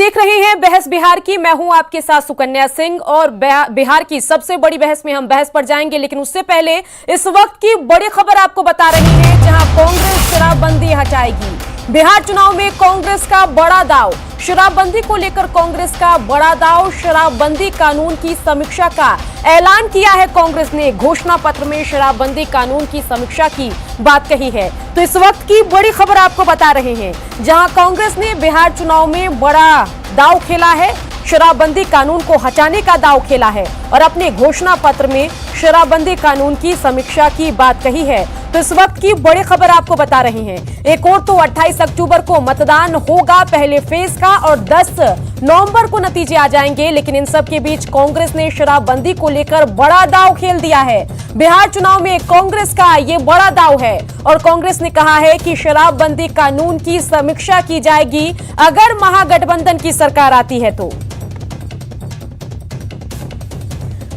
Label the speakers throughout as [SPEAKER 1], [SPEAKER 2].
[SPEAKER 1] देख रहे हैं बहस बिहार की। मैं हूं आपके साथ सुकन्या सिंह और बिहार की सबसे बड़ी बहस में हम बहस पर जाएंगे, लेकिन उससे पहले इस वक्त की बड़ी खबर आपको बता रही है, जहां कांग्रेस शराबबंदी हटाएगी। बिहार चुनाव में कांग्रेस का बड़ा दाव, शराबबंदी को लेकर कांग्रेस का बड़ा दाव। शराबबंदी कानून की समीक्षा का ऐलान किया है कांग्रेस ने, घोषणा पत्र में शराबबंदी कानून की समीक्षा की बात कही है। तो इस वक्त की बड़ी खबर आपको बता रहे हैं, जहां कांग्रेस ने बिहार चुनाव में बड़ा दाव खेला है, शराबबंदी कानून को हटाने का दाव खेला है और अपने घोषणा पत्र में शराबबंदी कानून की समीक्षा की बात कही है। तो इस वक्त की बड़ी खबर आपको बता रहे हैं। एक और तो 28 अक्टूबर को मतदान होगा पहले फेज का और 10 नवंबर को नतीजे आ जाएंगे, लेकिन इन सब के बीच कांग्रेस ने शराबबंदी को लेकर बड़ा दाव खेल दिया है। बिहार चुनाव में कांग्रेस का ये बड़ा दाव है और कांग्रेस ने कहा है कि शराबबंदी कानून की समीक्षा की जाएगी अगर महागठबंधन की सरकार आती है तो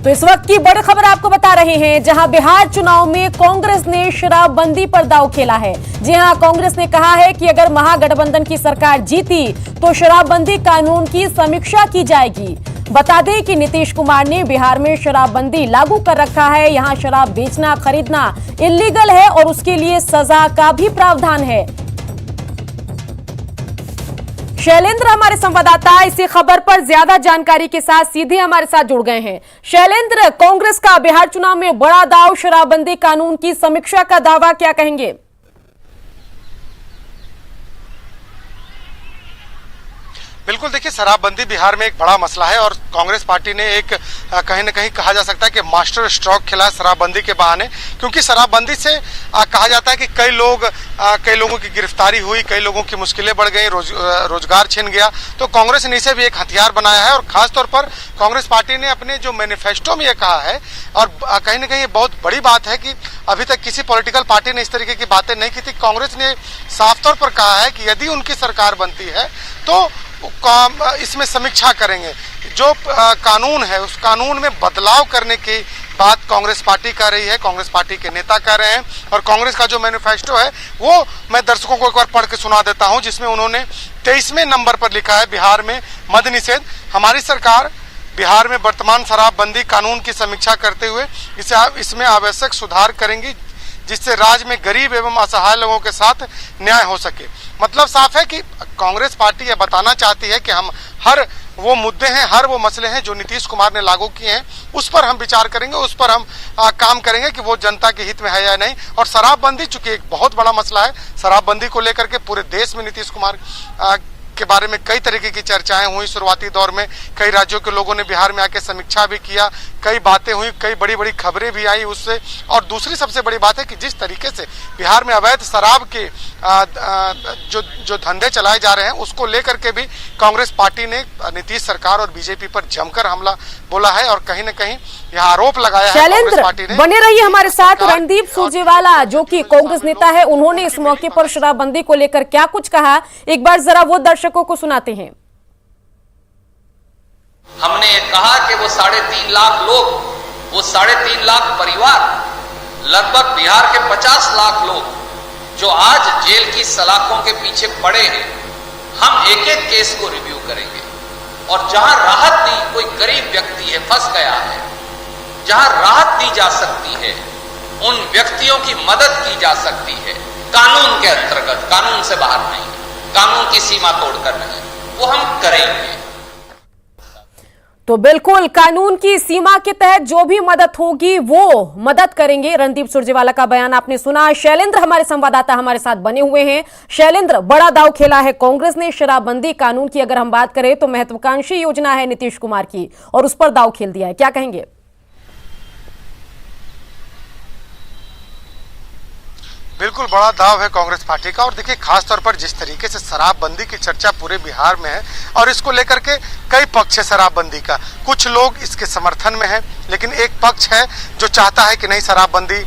[SPEAKER 1] इस वक्त की बड़ी खबर आपको बता रहे हैं, जहां बिहार चुनाव में कांग्रेस ने शराबबंदी पर दांव खेला है। जी हां, कांग्रेस ने कहा है कि अगर महागठबंधन की सरकार जीती तो शराबबंदी कानून की समीक्षा की जाएगी। बता दें कि नीतीश कुमार ने बिहार में शराबबंदी लागू कर रखा है। यहां शराब बेचना खरीदना इलीगल है और उसके लिए सजा का भी प्रावधान है। शैलेंद्र हमारे संवाददाता इसी खबर पर ज्यादा जानकारी के साथ सीधे हमारे साथ जुड़ गए हैं। शैलेंद्र, कांग्रेस का बिहार चुनाव में बड़ा दाव, शराबबंदी कानून की समीक्षा का दावा, क्या कहेंगे?
[SPEAKER 2] बिल्कुल, देखिए, शराबबंदी बिहार में एक बड़ा मसला है और कांग्रेस पार्टी ने एक कहीं ना कहीं कहा जा सकता है कि मास्टर स्ट्रोक खेला है शराबबंदी के बहाने, क्योंकि शराबबंदी से कहा जाता है कि कई लोगों की गिरफ्तारी हुई, कई लोगों की मुश्किलें बढ़ गई, रोजगार छिन गया। तो कांग्रेस ने इसे भी एक हथियार बनाया है और खासतौर पर कांग्रेस पार्टी ने अपने जो मैनिफेस्टो में ये कहा है, और कहीं ना कहीं ये बहुत बड़ी बात है कि अभी तक किसी पॉलिटिकल पार्टी ने इस तरीके की बातें नहीं की थी। कांग्रेस ने साफ तौर पर कहा है कि यदि उनकी सरकार बनती है तो इसमें समीक्षा करेंगे। जो कानून है उस कानून में बदलाव करने की बात कांग्रेस पार्टी कर रही है, कांग्रेस पार्टी के नेता कर रहे हैं। और कांग्रेस का जो मैनिफेस्टो है वो मैं दर्शकों को एक बार पढ़ के सुना देता हूं, जिसमें उन्होंने 23वें नंबर पर लिखा है, बिहार में मद निषेध। हमारी सरकार बिहार में वर्तमान शराबबंदी कानून की समीक्षा करते हुए इसमें आवश्यक सुधार करेंगी, जिससे राज्य में गरीब एवं असहाय लोगों के साथ न्याय हो सके। मतलब साफ है कि कांग्रेस पार्टी यह बताना चाहती है कि हम हर वो मुद्दे हैं, हर वो मसले हैं जो नीतीश कुमार ने लागू किए हैं, उस पर हम विचार करेंगे, उस पर हम काम करेंगे कि वो जनता के हित में है या नहीं। और शराबबंदी चूंकि एक बहुत बड़ा मसला है, शराबबंदी को लेकर के पूरे देश में नीतीश कुमार के बारे में कई तरीके की चर्चाएं हुई। शुरुआती दौर में कई राज्यों के लोगों ने बिहार में आके समीक्षा भी किया, कई बातें हुई, कई बड़ी बड़ी खबरें भी आई उससे। और दूसरी सबसे बड़ी बात है कि जिस तरीके से बिहार में अवैध शराब के जो धंधे चलाए जा रहे हैं, उसको लेकर के भी कांग्रेस पार्टी ने नीतीश सरकार और बीजेपी पर जमकर हमला बोला है और कहीं न कहीं यह आरोप लगाया है कांग्रेस पार्टी ने।
[SPEAKER 1] बने रहिए हमारे साथ। रणदीप सुरजेवाला जो कि कांग्रेस नेता है, उन्होंने इस मौके पर शराबबंदी को लेकर क्या कुछ कहा, एक बार जरा वो दर्शकों को सुनाते हैं।
[SPEAKER 3] हमने कहा कि वो 3.5 लाख लोग, वो 3.5 लाख परिवार, लगभग बिहार के 50 लाख लोग जो आज जेल की सलाखों के पीछे पड़े हैं, हम एक एक केस को रिव्यू करेंगे और जहां राहत दी, कोई गरीब व्यक्ति है, फंस गया है, जहां राहत दी जा सकती है, उन व्यक्तियों की मदद की जा सकती है कानून के अंतर्गत, कानून से बाहर नहीं, कानून की सीमा तोड़कर नहीं, वो हम करेंगे।
[SPEAKER 1] तो बिल्कुल कानून की सीमा के तहत जो भी मदद होगी वो मदद करेंगे। रणदीप सुरजेवाला का बयान आपने सुना। शैलेंद्र हमारे संवाददाता हमारे साथ बने हुए हैं। शैलेंद्र, बड़ा दाव खेला है कांग्रेस ने। शराबबंदी कानून की अगर हम बात करें तो महत्वाकांक्षी योजना है नीतीश कुमार की और उस पर दाव खेल दिया है, क्या कहेंगे?
[SPEAKER 2] बिल्कुल बड़ा दाव है कांग्रेस पार्टी का। और देखिए, खासतौर पर जिस तरीके से शराबबंदी की चर्चा पूरे बिहार में है और इसको लेकर के कई पक्ष है शराबबंदी का। कुछ लोग इसके समर्थन में हैं, लेकिन एक पक्ष है जो चाहता है कि नहीं, शराबबंदी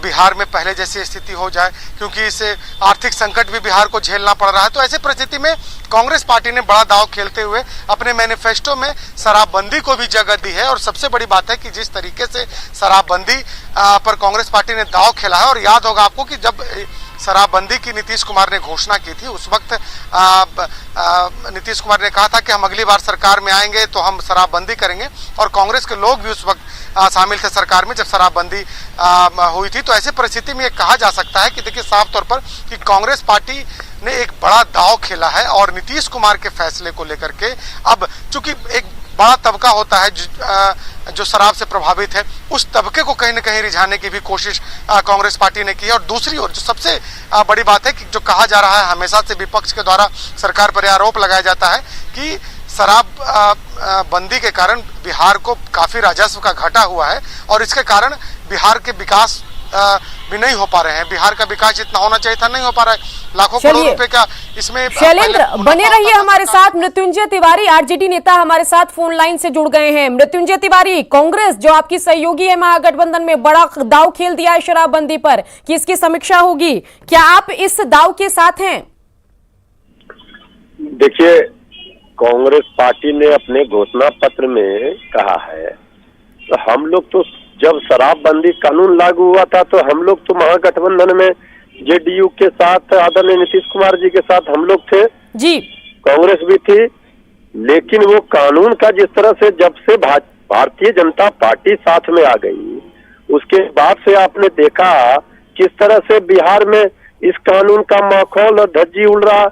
[SPEAKER 2] बिहार में पहले जैसी स्थिति हो जाए, क्योंकि इससे आर्थिक संकट भी बिहार को झेलना पड़ रहा है। तो ऐसी परिस्थिति में कांग्रेस पार्टी ने बड़ा दाव खेलते हुए अपने मैनिफेस्टो में शराबबंदी को भी जगह दी है। और सबसे बड़ी बात है कि जिस तरीके से शराबबंदी पर कांग्रेस पार्टी ने दाव खेला है, और याद होगा आपको कि जब शराबबंदी की नीतीश कुमार ने घोषणा की थी, उस वक्त नीतीश कुमार ने कहा था कि हम अगली बार सरकार में आएंगे तो हम शराबबंदी करेंगे, और कांग्रेस के लोग भी उस वक्त शामिल थे सरकार में जब शराबबंदी हुई थी। तो ऐसी परिस्थिति में ये कहा जा सकता है कि देखिए साफ तौर पर कि कांग्रेस पार्टी ने एक बड़ा दांव खेला है, और नीतीश कुमार के फैसले को लेकर के अब चूंकि एक बड़ा तबका होता है जो शराब से प्रभावित है, उस तबके को कहीं न कहीं रिझाने की भी कोशिश कांग्रेस पार्टी ने की है। और दूसरी ओर जो सबसे बड़ी बात है कि जो कहा जा रहा है, हमेशा से विपक्ष के द्वारा सरकार पर आरोप लगाया जाता है कि शराब बंदी के कारण बिहार को काफी राजस्व का घाटा हुआ है, और इसके कारण बिहार के विकास भी नहीं हो पा रहे हैं। बिहार का विकास जितना होना चाहिए था नहीं हो पा रहा है। लाखों करोड़ रुपए का इसमें
[SPEAKER 1] शैलेंद्र बने रहिए हमारे साथ। मृत्युंजय तिवारी आरजेडी नेता हमारे साथ फोन लाइन से जुड़ गए हैं। मृत्युंजय तिवारी, कांग्रेस जो आपकी सहयोगी है महागठबंधन में, बड़ा दाव खेल दिया है शराबबंदी पर कि इसकी समीक्षा होगी, क्या आप इस दाव के साथ हैं?
[SPEAKER 4] देखिए, कांग्रेस पार्टी ने अपने घोषणा पत्र में कहा है, तो हम लोग तो जब शराबबंदी कानून लागू हुआ था तो हम लोग तो महागठबंधन में जेडीयू के साथ, आदरणीय नीतीश कुमार जी के साथ हम लोग थे
[SPEAKER 1] जी,
[SPEAKER 4] कांग्रेस भी थी। लेकिन वो कानून का जिस तरह से जब से भारतीय जनता पार्टी साथ में आ गई, उसके बाद से आपने देखा किस तरह से बिहार में इस कानून का माहौल और धज्जी उड़ रहा,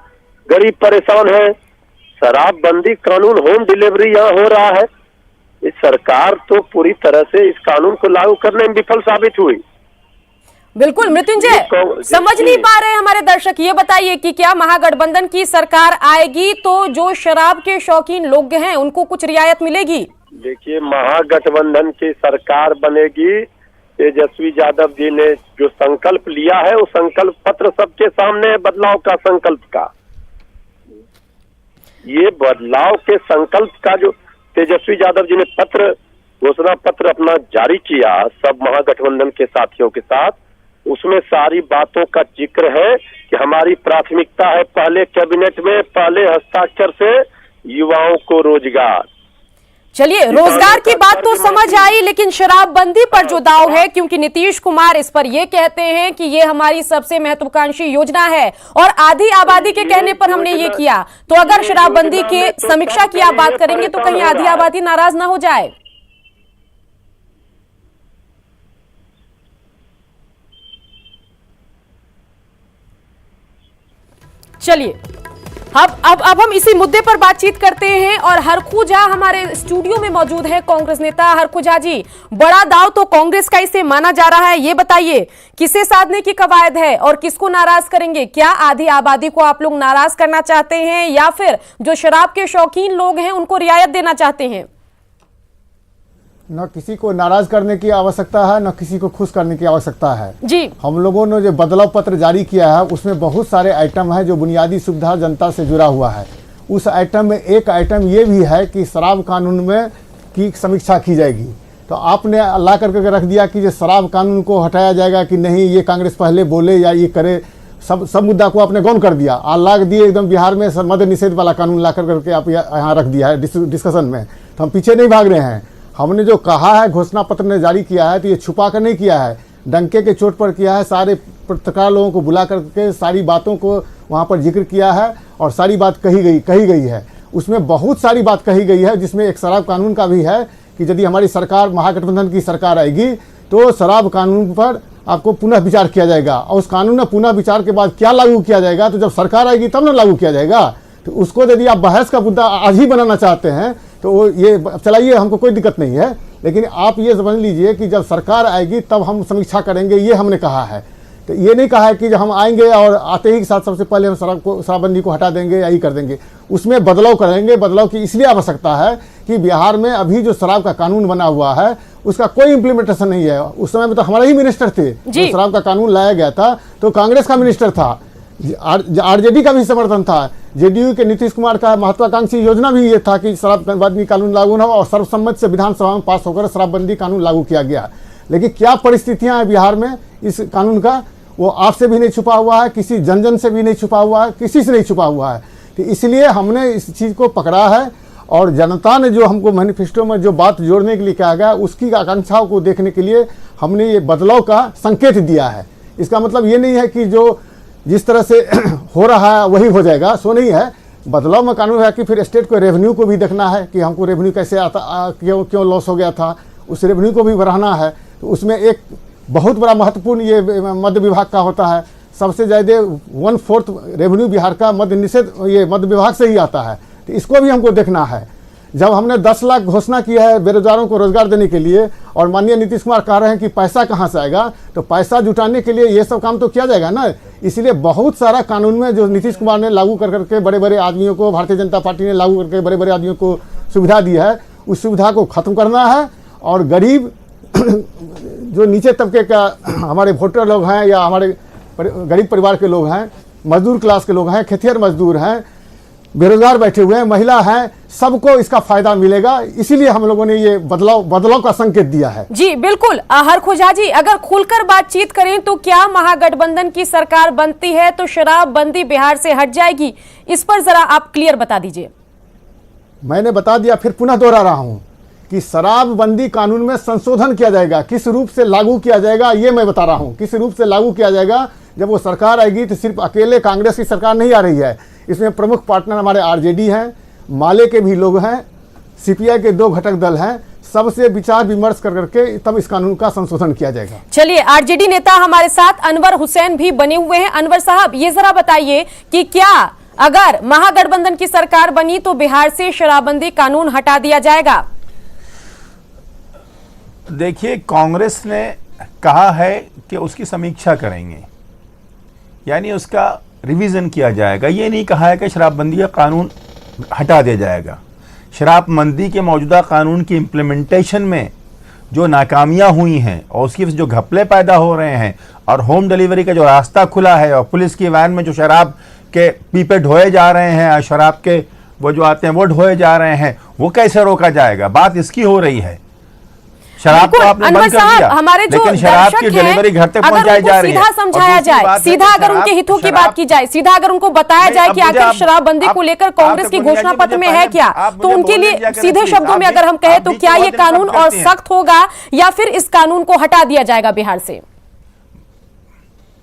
[SPEAKER 4] गरीब परेशान है। शराबबंदी कानून होम डिलीवरी यहाँ हो रहा है। इस सरकार तो पूरी तरह से इस कानून को लागू करने में विफल साबित हुई।
[SPEAKER 1] बिल्कुल मृत्युंजय, समझ नहीं पा रहे हमारे दर्शक, ये बताइए कि क्या महागठबंधन की सरकार आएगी तो जो शराब के शौकीन लोग हैं उनको कुछ रियायत मिलेगी?
[SPEAKER 4] देखिए, महागठबंधन की सरकार बनेगी। तेजस्वी यादव जी ने जो संकल्प लिया है, वो संकल्प पत्र सबके सामने है, बदलाव का संकल्प का। ये बदलाव के संकल्प का जो तेजस्वी यादव जी ने घोषणा पत्र अपना जारी किया सब महागठबंधन के साथियों के साथ, उसमें सारी बातों का जिक्र है कि हमारी प्राथमिकता है पहले कैबिनेट में, पहले हस्ताक्षर से युवाओं को रोजगार।
[SPEAKER 1] चलिए, रोजगार की बात तो समझ आई, लेकिन शराबबंदी पर जो दाव है, क्योंकि नीतीश कुमार इस पर ये कहते हैं कि ये हमारी सबसे महत्वाकांक्षी योजना है और आधी आबादी के कहने पर हमने ये किया, तो अगर शराबबंदी के समीक्षा की आप बात करेंगे तो कहीं आधी आबादी नाराज ना हो जाए? चलिए, अब हम इसी मुद्दे पर बातचीत करते हैं और हरखू झा हमारे स्टूडियो में मौजूद है, कांग्रेस नेता हरखू झा जी। बड़ा दाव तो कांग्रेस का इसे माना जा रहा है, ये बताइए किसे साधने की कवायद है और किसको नाराज करेंगे? क्या आधी आबादी को आप लोग नाराज करना चाहते हैं या फिर जो शराब के शौकीन लोग हैं उनको रियायत देना चाहते हैं?
[SPEAKER 5] न किसी को नाराज करने की आवश्यकता है, न किसी को खुश करने की आवश्यकता है
[SPEAKER 1] जी। हम
[SPEAKER 5] लोगों ने जो बदलाव पत्र जारी किया है उसमें बहुत सारे आइटम है जो बुनियादी सुविधा जनता से जुड़ा हुआ है। उस आइटम में एक आइटम ये भी है कि शराब कानून में की समीक्षा की जाएगी। तो आपने ला करके रख दिया कि जो शराब कानून को हटाया जाएगा कि नहीं, ये कांग्रेस पहले बोले या ये करे, सब मुद्दा को आपने गौन कर दिया। ला दिए एकदम बिहार में मद्य निषेध वाला कानून ला करके आप यहाँ रख दिया है डिस्कशन में। तो हम पीछे नहीं भाग रहे हैं। हमने जो कहा है, घोषणा पत्र ने जारी किया है, तो ये छुपा कर नहीं किया है, डंके के चोट पर किया है। सारे पत्रकार लोगों को बुला करके सारी बातों को वहाँ पर जिक्र किया है और सारी बात कही गई है। उसमें बहुत सारी बात कही गई है, जिसमें एक शराब कानून का भी है कि यदि हमारी सरकार, महागठबंधन की सरकार आएगी तो शराब कानून पर आपको पुनः विचार किया जाएगा। और उस कानून में पुनः विचार के बाद क्या लागू किया जाएगा, तो जब सरकार आएगी तब ना लागू किया जाएगा। तो उसको यदि आप बहस का मुद्दा आज ही बनाना चाहते हैं तो वो ये चलाइए, हमको कोई दिक्कत नहीं है, लेकिन आप ये समझ लीजिए कि जब सरकार आएगी तब हम समीक्षा करेंगे, ये हमने कहा है। तो ये नहीं कहा है कि जब हम आएंगे और आते ही के साथ सबसे पहले हम शराबबंदी को हटा देंगे या ही कर देंगे। उसमें बदलाव करेंगे। बदलाव की इसलिए आवश्यकता है कि बिहार में अभी जो शराब का कानून बना हुआ है उसका कोई इम्प्लीमेंटेशन नहीं है। उस समय में तो हमारे ही मिनिस्टर थे, जो शराब का कानून लाया गया था तो कांग्रेस का मिनिस्टर था, आरजेडी का भी समर्थन था, जेडीयू के नीतीश कुमार का महत्वाकांक्षी योजना भी ये था कि शराबबंदी कानून लागू न हो, और सर्वसम्मति से विधानसभा में पास होकर शराबबंदी कानून लागू किया गया। लेकिन क्या परिस्थितियां हैं बिहार में इस कानून का, वो आपसे भी नहीं छुपा हुआ है, किसी जन से भी नहीं छुपा हुआ है, किसी से नहीं छुपा हुआ है। तो इसलिए हमने इस चीज़ को पकड़ा है और जनता ने जो हमको मैनिफेस्टो में जो बात जोड़ने के लिए कहा गया उसकी आकांक्षाओं को देखने के लिए हमने ये बदलाव का संकेत दिया है। इसका मतलब ये नहीं है कि जो जिस तरह से हो रहा है वही हो जाएगा, सो नहीं है। बदलाव में कानून है कि फिर स्टेट को रेवेन्यू को भी देखना है कि हमको रेवेन्यू कैसे आता, क्यों लॉस हो गया था, उस रेवेन्यू को भी बढ़ाना है। तो उसमें एक बहुत बड़ा महत्वपूर्ण ये मध्य विभाग का होता है। सबसे ज़्यादा 1/4 रेवेन्यू बिहार का मध्य निषेध ये मध्य विभाग से ही आता है, तो इसको भी हमको देखना है। जब हमने 10 लाख घोषणा किया है बेरोजगारों को रोजगार देने के लिए और माननीय नीतीश कुमार कह रहे हैं कि पैसा कहाँ से आएगा, तो पैसा जुटाने के लिए ये सब काम तो किया जाएगा ना। इसलिए बहुत सारा कानून में जो नीतीश कुमार ने लागू कर करके बड़े बड़े आदमियों को, भारतीय जनता पार्टी ने लागू करके बड़े बड़े आदमियों को सुविधा दी है, उस सुविधा को खत्म करना है। और गरीब जो नीचे तबके का हमारे वोटर लोग हैं या हमारे गरीब परिवार के लोग हैं, मजदूर क्लास के लोग हैं, खेतिहर मजदूर हैं, बेरोजगार बैठे हुए हैं, महिला हैं, सबको इसका फायदा मिलेगा। इसीलिए हम लोगों ने ये बदलाव का संकेत दिया है।
[SPEAKER 1] जी बिल्कुल। हरखुजा जी, अगर खुलकर बातचीत करें तो क्या महागठबंधन की सरकार बनती है तो शराबबंदी बिहार से हट जाएगी? इस पर जरा आप क्लियर बता दीजिए।
[SPEAKER 5] मैंने बता दिया, फिर पुनः दोहरा रहा हूं कि शराबबंदी कानून में संशोधन किया जाएगा। किस रूप से लागू किया जाएगा ये मैं बता रहा हूं। किस रूप से लागू किया जाएगा, जब वो सरकार आएगी तो सिर्फ अकेले कांग्रेस की सरकार नहीं आ रही है, इसमें प्रमुख पार्टनर हमारे आरजेडी हैं, माले के भी लोग हैं, सीपीआई के 2 घटक दल हैं, सबसे विचार विमर्श कर करके तब इस कानून का संशोधन किया जाएगा।
[SPEAKER 1] चलिए, आरजेडी नेता हमारे साथ अनवर हुसैन भी बने हुए हैं। अनवर साहब, ये जरा बताइए कि क्या अगर महागठबंधन की सरकार बनी तो बिहार से शराबबंदी कानून हटा दिया जाएगा?
[SPEAKER 6] देखिए, कांग्रेस ने कहा है कि उसकी समीक्षा करेंगे, यानी उसका रिवीजन किया जाएगा। ये नहीं कहा है कि शराबबंदी का कानून हटा दिया जाएगा। शराबबंदी के मौजूदा कानून की इम्प्लीमेंटेशन में जो नाकामियां हुई हैं और उसकी जो घपले पैदा हो रहे हैं और होम डिलीवरी का जो रास्ता खुला है और पुलिस की वैन में जो शराब के पीपे ढोए जा रहे हैं और शराब के वो जो आते हैं वो ढोए जा रहे हैं, वो कैसे रोका जाएगा? बात इसकी हो रही है। शराब को आपने बंद कर दिया,
[SPEAKER 1] हमारे जो
[SPEAKER 6] लेकिन शराब की डिलीवरी घर तक पहुंचाई जा रही है।
[SPEAKER 1] सीधा समझाया जाए, सीधा अगर उनके हितों की बात की जाए, सीधा अगर उनको बताया जाए कि आखिर शराबबंदी को लेकर कांग्रेस की घोषणा पत्र में है क्या, तो उनके लिए सीधे शब्दों में अगर हम कहें तो क्या ये कानून और सख्त होगा या फिर इस कानून को हटा दिया जाएगा बिहार से?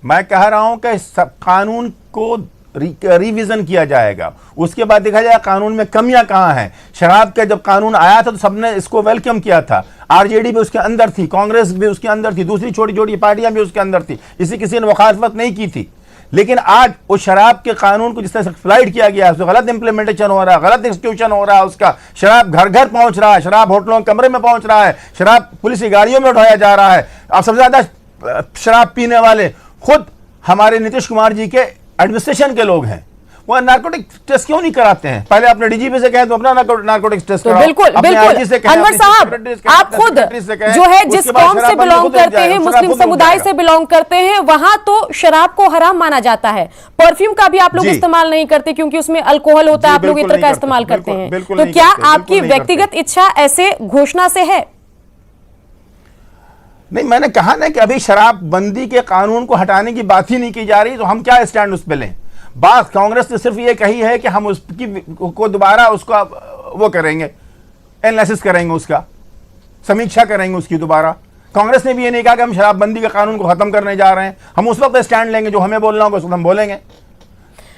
[SPEAKER 6] मैं कह रहा हूं कि कानून को रिवीजन किया जाएगा, उसके बाद देखा जाएगा कानून में कमियां कहां हैं। शराब का जब कानून आया था तो सबने इसको वेलकम किया था, आरजेडी भी उसके अंदर थी, कांग्रेस भी उसके अंदर थी, दूसरी छोटी छोटी पार्टियां भी उसके अंदर थी, किसी ने मुखालफत नहीं की थी। लेकिन आज उस शराब के कानून को जिस तरह से फ्लाइट किया गया है, उसमें गलत इंप्लीमेंटेशन हो रहा है, गलत एग्जीक्यूशन हो रहा है उसका। शराब घर घर पहुंच रहा है, शराब होटलों के कमरे में पहुंच रहा है, शराब पुलिस की गाड़ियों में उठाया जा रहा है। अब सबसे ज्यादा शराब पीने वाले खुद हमारे नीतीश कुमार जी के एडमिनिस्ट्रेशन के लोग हैं। वो नार्कोटिक टेस्ट क्यों नहीं कराते हैं? पहले अपने डीजीपी से कहें तो अपना नार्कोटिक्स टेस्ट कराओ।
[SPEAKER 1] बिल्कुल बिल्कुल। अनवर साहब, आप खुद जो है जिस कौम से बिलोंग करते हैं, मुस्लिम समुदाय से बिलोंग करते हैं, वहां तो शराब को हराम माना जाता है। परफ्यूम का भी आप लोग इस्तेमाल नहीं करते क्योंकि उसमें अल्कोहल होता है, आप लोग इत्र का इस्तेमाल करते हैं। तो क्या आपकी व्यक्तिगत इच्छा ऐसे घोषणा से है?
[SPEAKER 6] नहीं, मैंने कहा ना कि अभी शराबबंदी के कानून को हटाने की बात ही नहीं की जा रही, तो हम क्या स्टैंड उस पे लें? बात कांग्रेस ने सिर्फ ये कही है कि हम उसकी को दोबारा उसका वो करेंगे, एनालिसिस करेंगे, उसका समीक्षा करेंगे उसकी दोबारा। कांग्रेस ने भी ये नहीं कहा कि हम शराबबंदी के कानून को खत्म करने जा रहे हैं। हम उस वक्त स्टैंड लेंगे जो हमें बोलना होगा, उस वक्त हम बोलेंगे।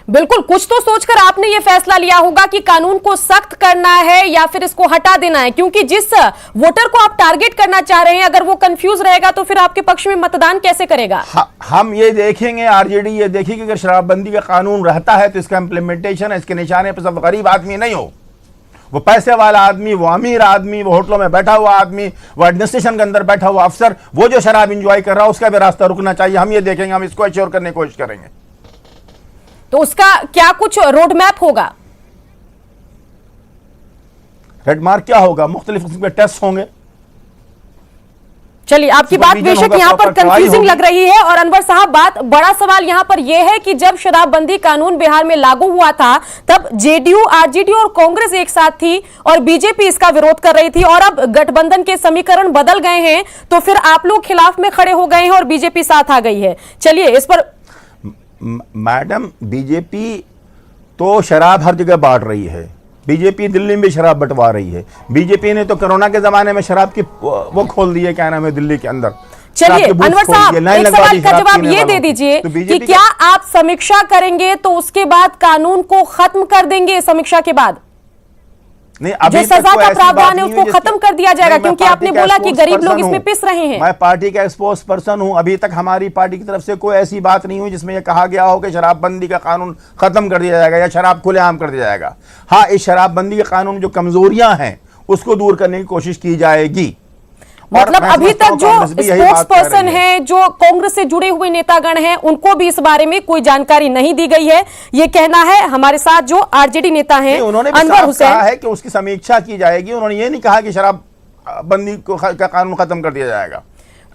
[SPEAKER 1] बिल्कुल, कुछ तो सोचकर आपने ये फैसला लिया होगा कि कानून को सख्त करना है या फिर इसको हटा देना है, क्योंकि जिस वोटर को आप टारगेट करना चाह रहे हैं, अगर वो कंफ्यूज रहेगा तो फिर आपके पक्ष में मतदान कैसे करेगा?
[SPEAKER 6] हम ये देखेंगे, आरजेडी ये देखेगी कि अगर शराबबंदी का कानून रहता है तो इसका इंप्लीमेंटेशन है, इसके निशाने पर सब गरीब आदमी नहीं हो, वो पैसे वाला आदमी, वो अमीर आदमी, वो होटलों में बैठा हुआ आदमी, वो एडमिनिस्ट्रेशन के अंदर बैठा हुआ अफसर, वो जो शराब इंजॉय कर रहा है उसका भी रास्ता रुकना चाहिए। हम ये देखेंगे, हम इसको एश्योर करने की कोशिश करेंगे।
[SPEAKER 1] तो उसका क्या कुछ रोड मैप होगा?
[SPEAKER 6] रेड मार्क क्या होगा? मुख्तलिफ किस्म के टेस्ट होंगे।
[SPEAKER 1] चलिए, आपकी बात बेशक यहाँ पर कंफ्यूजिंग लग रही है। और अनवर साहब, बात बड़ा सवाल यहाँ पर यह है कि जब शराबबंदी कानून बिहार में लागू हुआ था तब जेडीयू, आरजेडी और कांग्रेस एक साथ थी और बीजेपी इसका विरोध कर रही थी, और अब गठबंधन के समीकरण बदल गए हैं तो फिर आप लोग खिलाफ में खड़े हो गए हैं और बीजेपी साथ आ गई है। चलिए, इस पर
[SPEAKER 6] मैडम, बीजेपी तो शराब हर जगह बांट रही है, बीजेपी दिल्ली में भी शराब बंटवा रही है। बीजेपी ने तो कोरोना के जमाने में शराब की वो खोल दी है, क्या नाम है, दिल्ली के अंदर।
[SPEAKER 1] चलिए अनवर साहब, एक सवाल का जवाब ये दे दीजिए
[SPEAKER 6] तो
[SPEAKER 1] कि क्या आप समीक्षा करेंगे तो उसके बाद कानून को खत्म कर देंगे? समीक्षा के बाद
[SPEAKER 6] नहीं,
[SPEAKER 1] जो सजा का प्रावधान है उसको खत्म कर दिया जाएगा, क्योंकि आपने बोला कि गरीब लोग इसमें पिस रहे हैं।
[SPEAKER 6] मैं पार्टी का एक्सपोज पर्सन हूं, अभी तक हमारी पार्टी की तरफ से कोई ऐसी बात नहीं हुई जिसमें यह कहा गया हो कि शराबबंदी का कानून खत्म कर दिया जाएगा या शराब खुलेआम कर दिया जाएगा। हाँ, इस शराबबंदी के कानून जो कमजोरियां हैं उसको दूर करने की कोशिश की जाएगी।
[SPEAKER 1] मतलब अभी तक जो स्पोक्स पर्सन है, जो कांग्रेस से जुड़े हुए नेतागण हैं, उनको भी इस बारे में कोई जानकारी नहीं दी गई है, ये कहना है हमारे साथ जो आरजेडी नेता हैं
[SPEAKER 6] उन्होंने
[SPEAKER 1] अनवर हुसैन
[SPEAKER 6] कहा है कि उसकी समीक्षा की जाएगी। उन्होंने ये नहीं कहा कि शराब बंदी का कानून खत्म कर दिया जाएगा।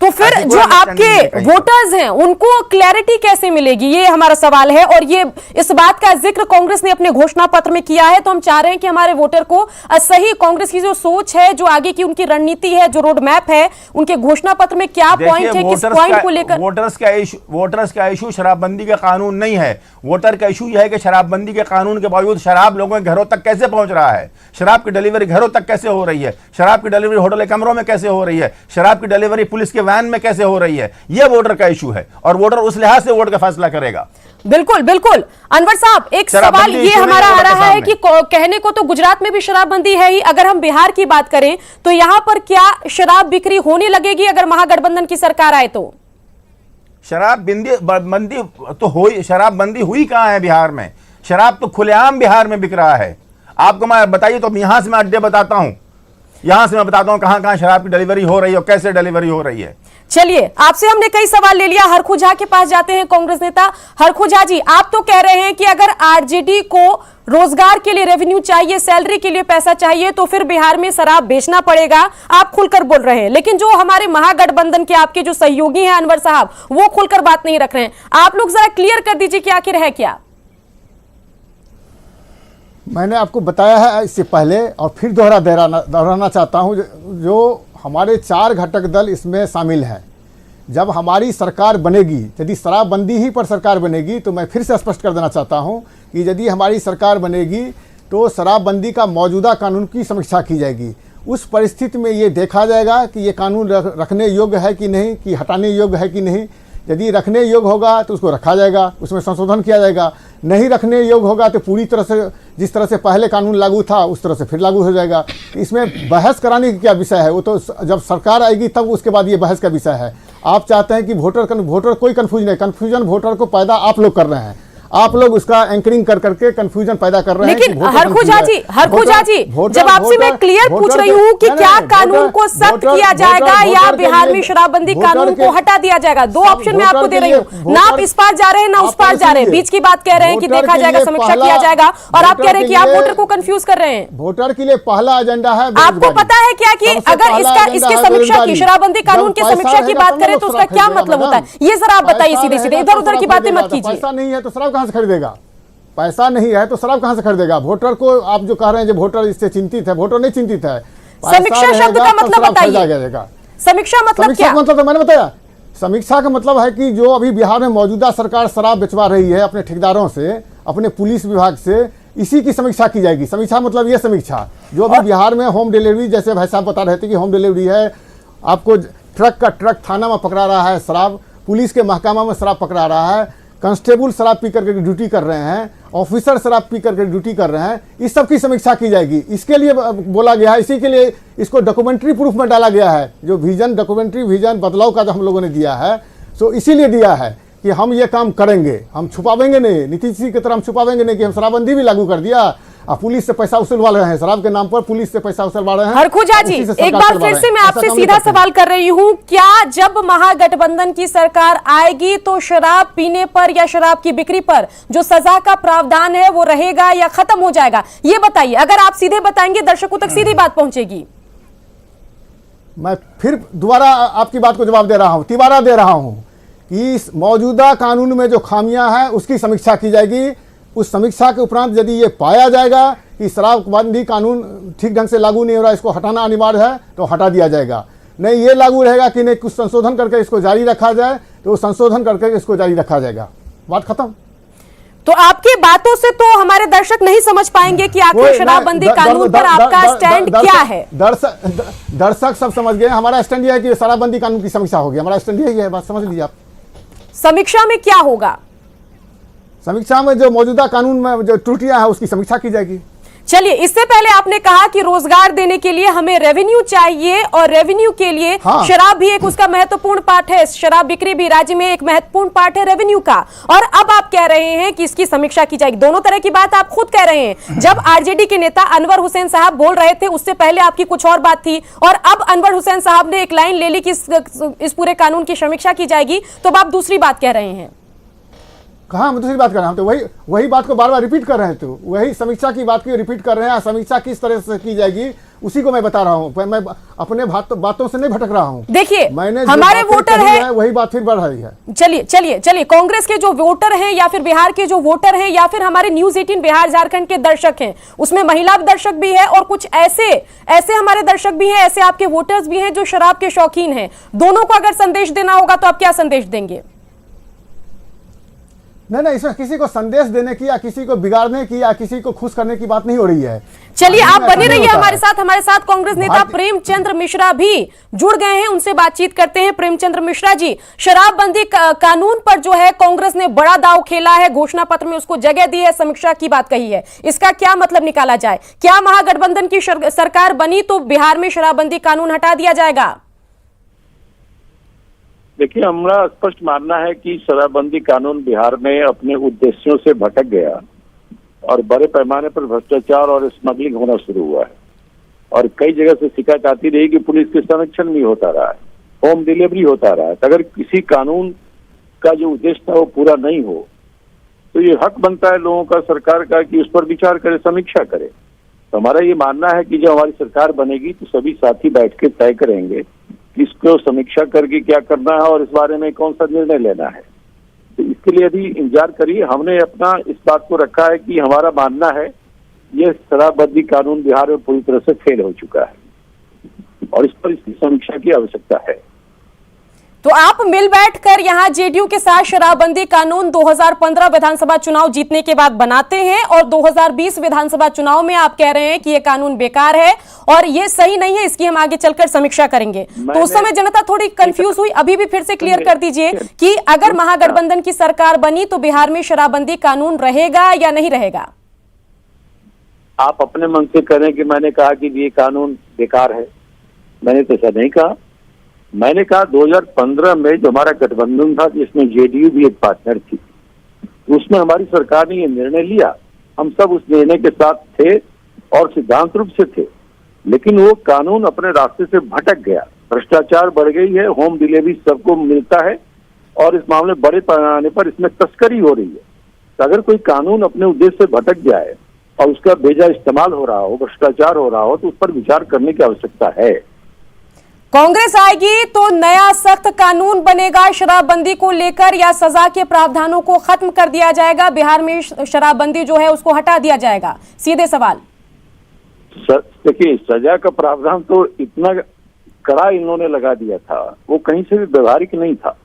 [SPEAKER 1] तो फिर जो आपके वोटर्स हैं उनको क्लैरिटी कैसे मिलेगी, ये हमारा सवाल है। और ये इस बात का जिक्र कांग्रेस ने अपने घोषणा पत्र में किया है, तो हम चाह रहे हैं कि हमारे वोटर को सही कांग्रेस की जो सोच है, जो आगे की उनकी रणनीति है, जो रोड मैप है, उनके घोषणा पत्र में क्या पॉइंट है, किस पॉइंट को लेकर।
[SPEAKER 6] वोटर्स का इशू शराबबंदी का कानून नहीं है। वोटर का इशू यह है कि शराबबंदी के कानून के बावजूद शराब लोगों के घरों तक कैसे पहुंच रहा है, शराब की डिलीवरी घरों तक कैसे हो रही है, शराब की डिलीवरी होटल कमरों में कैसे हो रही है, शराब की डिलीवरी पुलिस के वैन में कैसे हो रही है। यह वोटर का इशू है और वोटर उस लिहाज से वोट का फैसला करेगा।
[SPEAKER 1] बिल्कुल बिल्कुल। अनवर साहब, एक सवाल ये हमारा आ रहा है कि कहने को तो गुजरात में भी शराबबंदी है ही, अगर हम बिहार की बात करें तो यहां पर क्या शराब बिक्री होने लगेगी अगर महागठबंधन की सरकार आए तो?
[SPEAKER 6] शराबबंदी तो शराबबंदी हुई कहां है बिहार में? शराब तो खुलेआम बिहार में बिक रहा है। आपको मैं बताइए तो यहां से मैं अड्डे बताता हूं, यहां से मैं बताता हूं कहां कहां शराब की डिलीवरी हो रही है और कैसे डिलीवरी हो रही है।
[SPEAKER 1] चलिए, आपसे हमने कई सवाल ले लिया। हरखू झा के पास जाते हैं, कांग्रेस नेता हरखू झा जी, आप तो कह रहे हैं कि अगर आरजेडी को रोजगार के लिए रेवेन्यू चाहिए, सैलरी के लिए पैसा चाहिए, तो फिर बिहार में शराब बेचना पड़ेगा। आप खुलकर बोल रहे हैं, लेकिन जो हमारे महागठबंधन के आपके जो सहयोगी हैं अनवर साहब, वो खुलकर बात नहीं रख रहे हैं। आप लोग जरा क्लियर कर दीजिए कि आखिर है क्या।
[SPEAKER 5] मैंने आपको बताया है इससे पहले और फिर दोहराना चाहता हूं, जो हमारे 4 घटक दल इसमें शामिल हैं। जब हमारी सरकार बनेगी, यदि शराबबंदी ही पर सरकार बनेगी, तो मैं फिर से स्पष्ट कर देना चाहता हूं कि यदि हमारी सरकार बनेगी तो शराबबंदी का मौजूदा कानून की समीक्षा की जाएगी। उस परिस्थिति में ये देखा जाएगा कि ये कानून रखने योग्य है कि नहीं, कि हटाने योग्य है कि नहीं। यदि रखने योग्य होगा तो उसको रखा जाएगा, उसमें संशोधन किया जाएगा। नहीं रखने योग्य होगा तो पूरी तरह से जिस तरह से पहले कानून लागू था उस तरह से फिर लागू हो जाएगा। इसमें बहस कराने की क्या विषय है, वो तो जब सरकार आएगी तब उसके बाद ये बहस का विषय है। आप चाहते हैं कि वोटर कोई कन्फ्यूजन नहीं, कन्फ्यूजन वोटर को पैदा आप लोग कर रहे हैं। आप लोग उसका एंकरिंग कर करके कंफ्यूजन पैदा कर रहे हैं।
[SPEAKER 1] लेकिन हरखू झा जी, जब आपसे मैं क्लियर पूछ रही हूँ कि क्या कानून को सख्त किया जाएगा या बिहार में शराबबंदी कानून को हटा दिया जाएगा, दो ऑप्शन मैं आपको दे रही हूँ। ना आप इस पार जा रहे हैं, ना उस पार जा रहे हैं, बीच की बात कह रहे हैं कि देखा जाएगा, समीक्षा किया जाएगा, और आप कह रहे हैं कि आप वोटर को कंफ्यूज कर रहे हैं।
[SPEAKER 5] वोटर के लिए पहला एजेंडा है।
[SPEAKER 1] आपको पता है क्या कि अगर इसकी समीक्षा की, शराबबंदी कानून की समीक्षा की बात करें तो उसका क्या मतलब होता है, ये जरा आप बताइए सीधे सीधे, इधर उधर की बातें मत कीजिए।
[SPEAKER 5] पैसा नहीं है तो शराब कहां से खरीदेगा? पैसा नहीं है तो शराब कहां से खरीदेगा? वोटर को आप जो कह रहे हैं जो वोटर इससे चिंतित है, वोटर नहीं चिंतित है।
[SPEAKER 1] समीक्षा शब्द का मतलब बताइए। समीक्षा मतलब क्या?
[SPEAKER 5] मतलब तो मैंने बताया, समीक्षा का मतलब है कि जो अभी बिहार में मौजूदा सरकार शराब बेचवा रही है अपने ठेकेदारों से, अपने पुलिस विभाग से, इसी की समीक्षा की जाएगी। समीक्षा मतलब ये समीक्षा जो अभी बिहार में होम डिलीवरी, जैसे भाई साहब बता रहे थे कि होम डिलीवरी है, आपको ट्रक थाना में पकड़ा रहा है शराब, पुलिस के महकमा में शराब पकड़ा रहा है, कांस्टेबल शराब पी करके ड्यूटी कर रहे हैं, ऑफिसर शराब पी करके ड्यूटी कर रहे हैं, इस सब की समीक्षा की जाएगी। इसके लिए बोला गया है, इसी के लिए इसको डॉक्यूमेंट्री प्रूफ में डाला गया है। जो डॉक्यूमेंट्री विजन बदलाव का जो हम लोगों ने दिया है, सो इसीलिए दिया है कि हम ये काम करेंगे, हम छुपावेंगे नहीं। नीतीश जी की तरह हम छुपावेंगे नहीं कि हम शराबबंदी भी लागू कर दिया और पुलिस से पैसा वसूलवा रहे हैं, शराब के नाम पर पुलिस से पैसा वसूलवा रहे हैं।
[SPEAKER 1] हरखू झा जी, एक बार फिर से मैं आपसे सीधा सवाल कर रही हूं, क्या जब महागठबंधन की सरकार आएगी तो शराब पीने पर या शराब की बिक्री पर जो सजा का प्रावधान है वो रहेगा या खत्म हो जाएगा, ये बताइए। अगर आप सीधे बताएंगे दर्शकों तक सीधी बात पहुंचेगी।
[SPEAKER 5] मैं फिर दोबारा आपकी बात को जवाब दे रहा हूं, तिबारा दे रहा हूं कि इस मौजूदा कानून में जो खामियां हैं उसकी समीक्षा की जाएगी। उस समीक्षा के उपरांत यदि ये पाया जाएगा कि शराबबंदी कानून ठीक ढंग से लागू नहीं हो रहा, इसको हटाना अनिवार्य है, तो हटा दिया जाएगा। नहीं ये लागू रहेगा कि नहीं कुछ संशोधन करके इसको जारी रखा जाए, तो संशोधन करके इसको जारी रखा जाएगा। बात खत्म।
[SPEAKER 1] तो आपकी बातों से तो हमारे दर्शक नहीं समझ पाएंगे कि आखिर शराबबंदी कानून पर आपका स्टैंड क्या है।
[SPEAKER 5] दर्शक सब समझ गए। हमारा स्टैंड यह है कि शराबबंदी कानून की समीक्षा होगी। हमारा स्टैंड यही है, बात समझ लीजिए आप।
[SPEAKER 1] समीक्षा में क्या होगा?
[SPEAKER 5] समीक्षा में जो मौजूदा कानून में जो त्रुटियां हैं उसकी समीक्षा की जाएगी।
[SPEAKER 1] चलिए, इससे पहले आपने कहा कि रोजगार देने के लिए हमें रेवेन्यू चाहिए और रेवेन्यू के लिए शराब भी एक उसका महत्वपूर्ण पार्ट है। शराब बिक्री भी राज्य में एक महत्वपूर्ण पार्ट है रेवेन्यू का। और अब आप कह रहे हैं कि इसकी समीक्षा की जाएगी। दोनों तरह की बात आप खुद कह रहे हैं। जब आरजेडी के नेता अनवर हुसैन साहब बोल रहे थे उससे पहले आपकी कुछ और बात थी, और अब अनवर हुसैन साहब ने एक लाइन ले ली कि इस पूरे कानून की समीक्षा की जाएगी, तो अब आप दूसरी बात कह रहे हैं।
[SPEAKER 5] कहाँ मैं दूसरी बात कर रहा हूँ? तो वही बात को बार बार रिपीट कर रहे हैं। तो वही समीक्षा की बात को रिपीट कर रहे हैं। समीक्षा किस तरह से की जाएगी उसी को मैं बता रहा हूँ। मैं अपने बातों से नहीं भटक रहा हूँ।
[SPEAKER 1] देखिए,
[SPEAKER 5] मैंने
[SPEAKER 1] हमारे वोटर है
[SPEAKER 5] वही बात फिर बढ़ रही है।
[SPEAKER 1] चलिए, कांग्रेस के जो वोटर हैं या फिर बिहार के जो वोटर हैं या फिर हमारे न्यूज 18 बिहार झारखंड के दर्शक हैं, उसमें महिला दर्शक भी है और कुछ ऐसे हमारे दर्शक भी हैं, ऐसे आपके वोटर्स भी हैं जो शराब के शौकीन हैं। दोनों को अगर संदेश देना होगा तो आप क्या संदेश देंगे?
[SPEAKER 5] नहीं, इसमें किसी को संदेश देने की या किसी को बिगाड़ने की या किसी को खुश करने की बात नहीं हो रही है।
[SPEAKER 1] चलिए, आप बने रहिए हमारे साथ कांग्रेस नेता प्रेमचंद्र मिश्रा भी जुड़ गए हैं, उनसे बातचीत करते हैं। प्रेमचंद्र मिश्रा जी, शराबबंदी कानून पर जो है कांग्रेस ने बड़ा दांव खेला है, घोषणा पत्र में उसको जगह दी है, समीक्षा की बात कही है। इसका क्या मतलब निकाला जाए? क्या महागठबंधन की सरकार बनी तो बिहार में शराबबंदी कानून हटा दिया जाएगा?
[SPEAKER 7] देखिए, हमारा स्पष्ट मानना है कि शराबबंदी कानून बिहार में अपने उद्देश्यों से भटक गया और बड़े पैमाने पर भ्रष्टाचार और स्मगलिंग होना शुरू हुआ है। और कई जगह से शिकायत आती रही कि पुलिस के संरक्षण भी होता रहा है, होम डिलीवरी होता रहा है। तो अगर किसी कानून का जो उद्देश्य था वो पूरा नहीं हो तो ये हक बनता है लोगों का, सरकार का, कि उस पर विचार करे, समीक्षा करे। तो हमारा ये मानना है कि जब हमारी सरकार बनेगी तो सभी साथी बैठ के तय करेंगे कि इसको समीक्षा करके क्या करना है और इस बारे में कौन सा निर्णय लेना है। तो इसके लिए अभी इंतजार करिए। हमने अपना इस बात को रखा है कि हमारा मानना है ये शराबबंदी कानून बिहार में पूरी तरह से फेल हो चुका है और इस पर इसकी समीक्षा की आवश्यकता है।
[SPEAKER 1] तो आप मिल बैठकर यहां जेडीयू के साथ शराबबंदी कानून 2015 विधानसभा चुनाव जीतने के बाद बनाते हैं और 2020 विधानसभा चुनाव में आप कह रहे हैं कि ये कानून बेकार है और ये सही नहीं है, इसकी हम आगे चलकर समीक्षा करेंगे। तो उस समय जनता थोड़ी कंफ्यूज हुई। अभी भी फिर से क्लियर कर दीजिए कि अगर महागठबंधन की सरकार बनी तो बिहार में शराबबंदी कानून रहेगा या नहीं रहेगा?
[SPEAKER 7] आप अपने मन से करें कि मैंने कहा कि ये कानून बेकार है, मैंने तो ऐसा नहीं कहा। मैंने कहा 2015 में जो हमारा गठबंधन था जिसमें जेडीयू भी एक पार्टनर थी, उसमें हमारी सरकार ने ये निर्णय लिया, हम सब उस निर्णय के साथ थे और सिद्धांत रूप से थे, लेकिन वो कानून अपने रास्ते से भटक गया। भ्रष्टाचार बढ़ गई है, होम डिलीवरी सबको मिलता है और इस मामले बड़े पैमाने पर इसमें तस्करी हो रही है। तो अगर कोई कानून अपने उद्देश्य से भटक जाए और उसका बेजा इस्तेमाल हो रहा हो, भ्रष्टाचार हो रहा हो, तो उस पर विचार करने की आवश्यकता है।
[SPEAKER 1] कांग्रेस आएगी तो नया सख्त कानून बनेगा शराबबंदी को लेकर या सजा के प्रावधानों को खत्म कर दिया जाएगा? बिहार में शराबबंदी जो है उसको हटा दिया जाएगा? सीधे सवाल।
[SPEAKER 7] देखिए, सजा का प्रावधान तो इतना कड़ा इन्होंने लगा दिया था, वो कहीं से भी व्यवहारिक नहीं था,